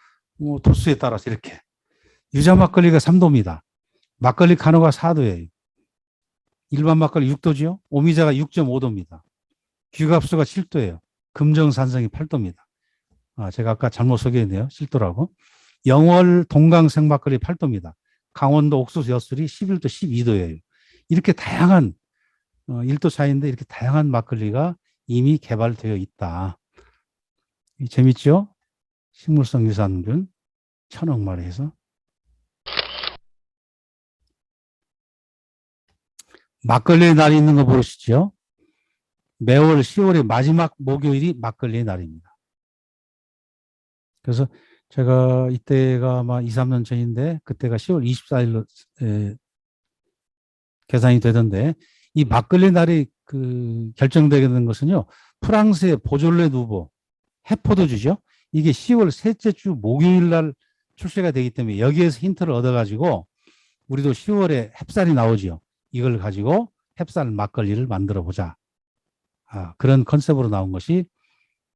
도수에 따라서 이렇게 유자 막걸리가 3도입니다. 막걸리 카노가 4도예요. 일반 막걸리 6도지요. 오미자가 6.5도입니다. 귀갑수가 7도예요. 금정산성이 8도입니다. 제가 아까 잘못 소개했네요. 7도라고. 영월 동강생 막걸리 8도입니다. 강원도 옥수수 엿술이 11도, 12도예요. 이렇게 다양한 1도 차이인데 이렇게 다양한 막걸리가 이미 개발되어 있다. 재밌죠? 식물성 유산균 1000억 마리에서. 막걸리의 날이 있는 거 모르시죠? 매월 10월의 마지막 목요일이 막걸리의 날입니다. 그래서 제가 이때가 아마 2, 3년 전인데 그때가 10월 24일로 계산이 되던데 이 막걸리 날이 그 결정되게 된 것은요. 프랑스의 보졸레 누보 해포도주죠. 이게 10월 셋째 주 목요일 날 출시가 되기 때문에 여기에서 힌트를 얻어가지고 우리도 10월에 햅쌀이 나오죠. 이걸 가지고 햅쌀 막걸리를 만들어 보자. 그런 컨셉으로 나온 것이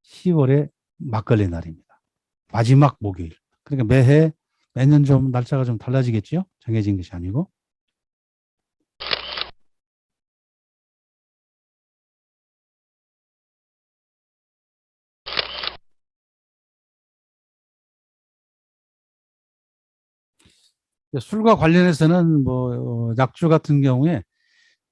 10월의 막걸리 날입니다. 마지막 목요일. 그러니까 매해 매년 좀 날짜가 좀 달라지겠죠. 정해진 것이 아니고. 술과 관련해서는 뭐 약주 같은 경우에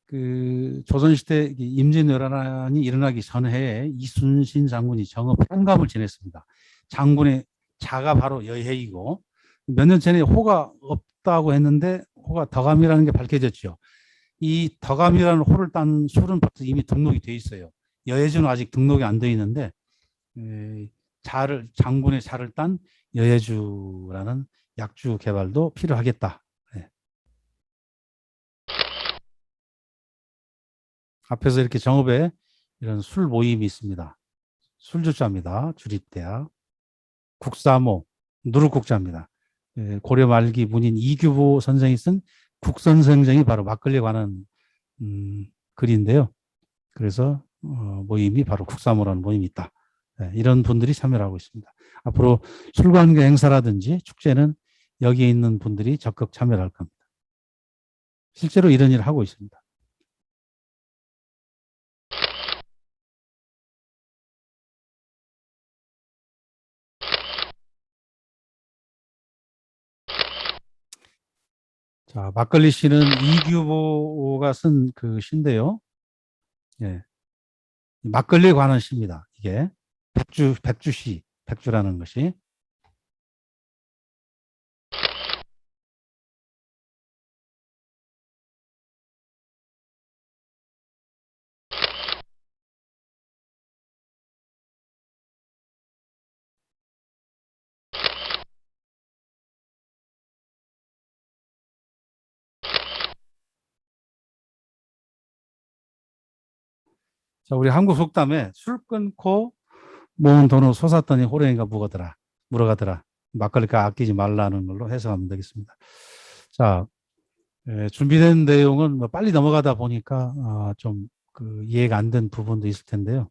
그 조선시대 임진왜란이 일어나기 전에 이순신 장군이 정업 현감을 지냈습니다. 장군의 자가 바로 여해이고 몇 년 전에 호가 없다고 했는데 호가 덕암이라는 게 밝혀졌죠. 이 덕암이라는 호를 딴 술은 벌써 이미 등록이 돼 있어요. 여해주는 아직 등록이 안 돼 있는데 장군의 자를 딴 여해주라는 약주 개발도 필요하겠다. 네. 앞에서 이렇게 정읍에 이런 술 모임이 있습니다. 술주자입니다. 주립대학. 국사모, 누르국자입니다. 고려 말기 문인 이규보 선생이 쓴 국선생정이 바로 막걸리에 관한 글인데요. 그래서 모임이 바로 국사모라는 모임이 있다. 이런 분들이 참여를 하고 있습니다. 앞으로 술관계 행사라든지 축제는 여기에 있는 분들이 적극 참여를 할 겁니다. 실제로 이런 일을 하고 있습니다. 자, 막걸리 시는 이규보가 쓴 그 시인데요. 예. 막걸리에 관한 시입니다. 이게 백주시, 백주라는 것이. 자, 우리 한국 속담에 술 끊고 모은 돈을 솟았더니 호랭이가 물어가더라. 막걸리가 아끼지 말라는 걸로 해석하면 되겠습니다. 자, 준비된 내용은 뭐 빨리 넘어가다 보니까 좀 그 이해가 안 된 부분도 있을 텐데요.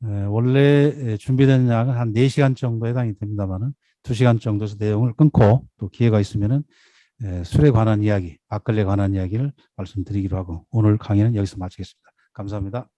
원래 준비된 양은 한 4시간 정도 해당이 됩니다만은 2시간 정도에서 내용을 끊고 또 기회가 있으면은 술에 관한 이야기, 막걸리에 관한 이야기를 말씀드리기로 하고 오늘 강의는 여기서 마치겠습니다. 감사합니다.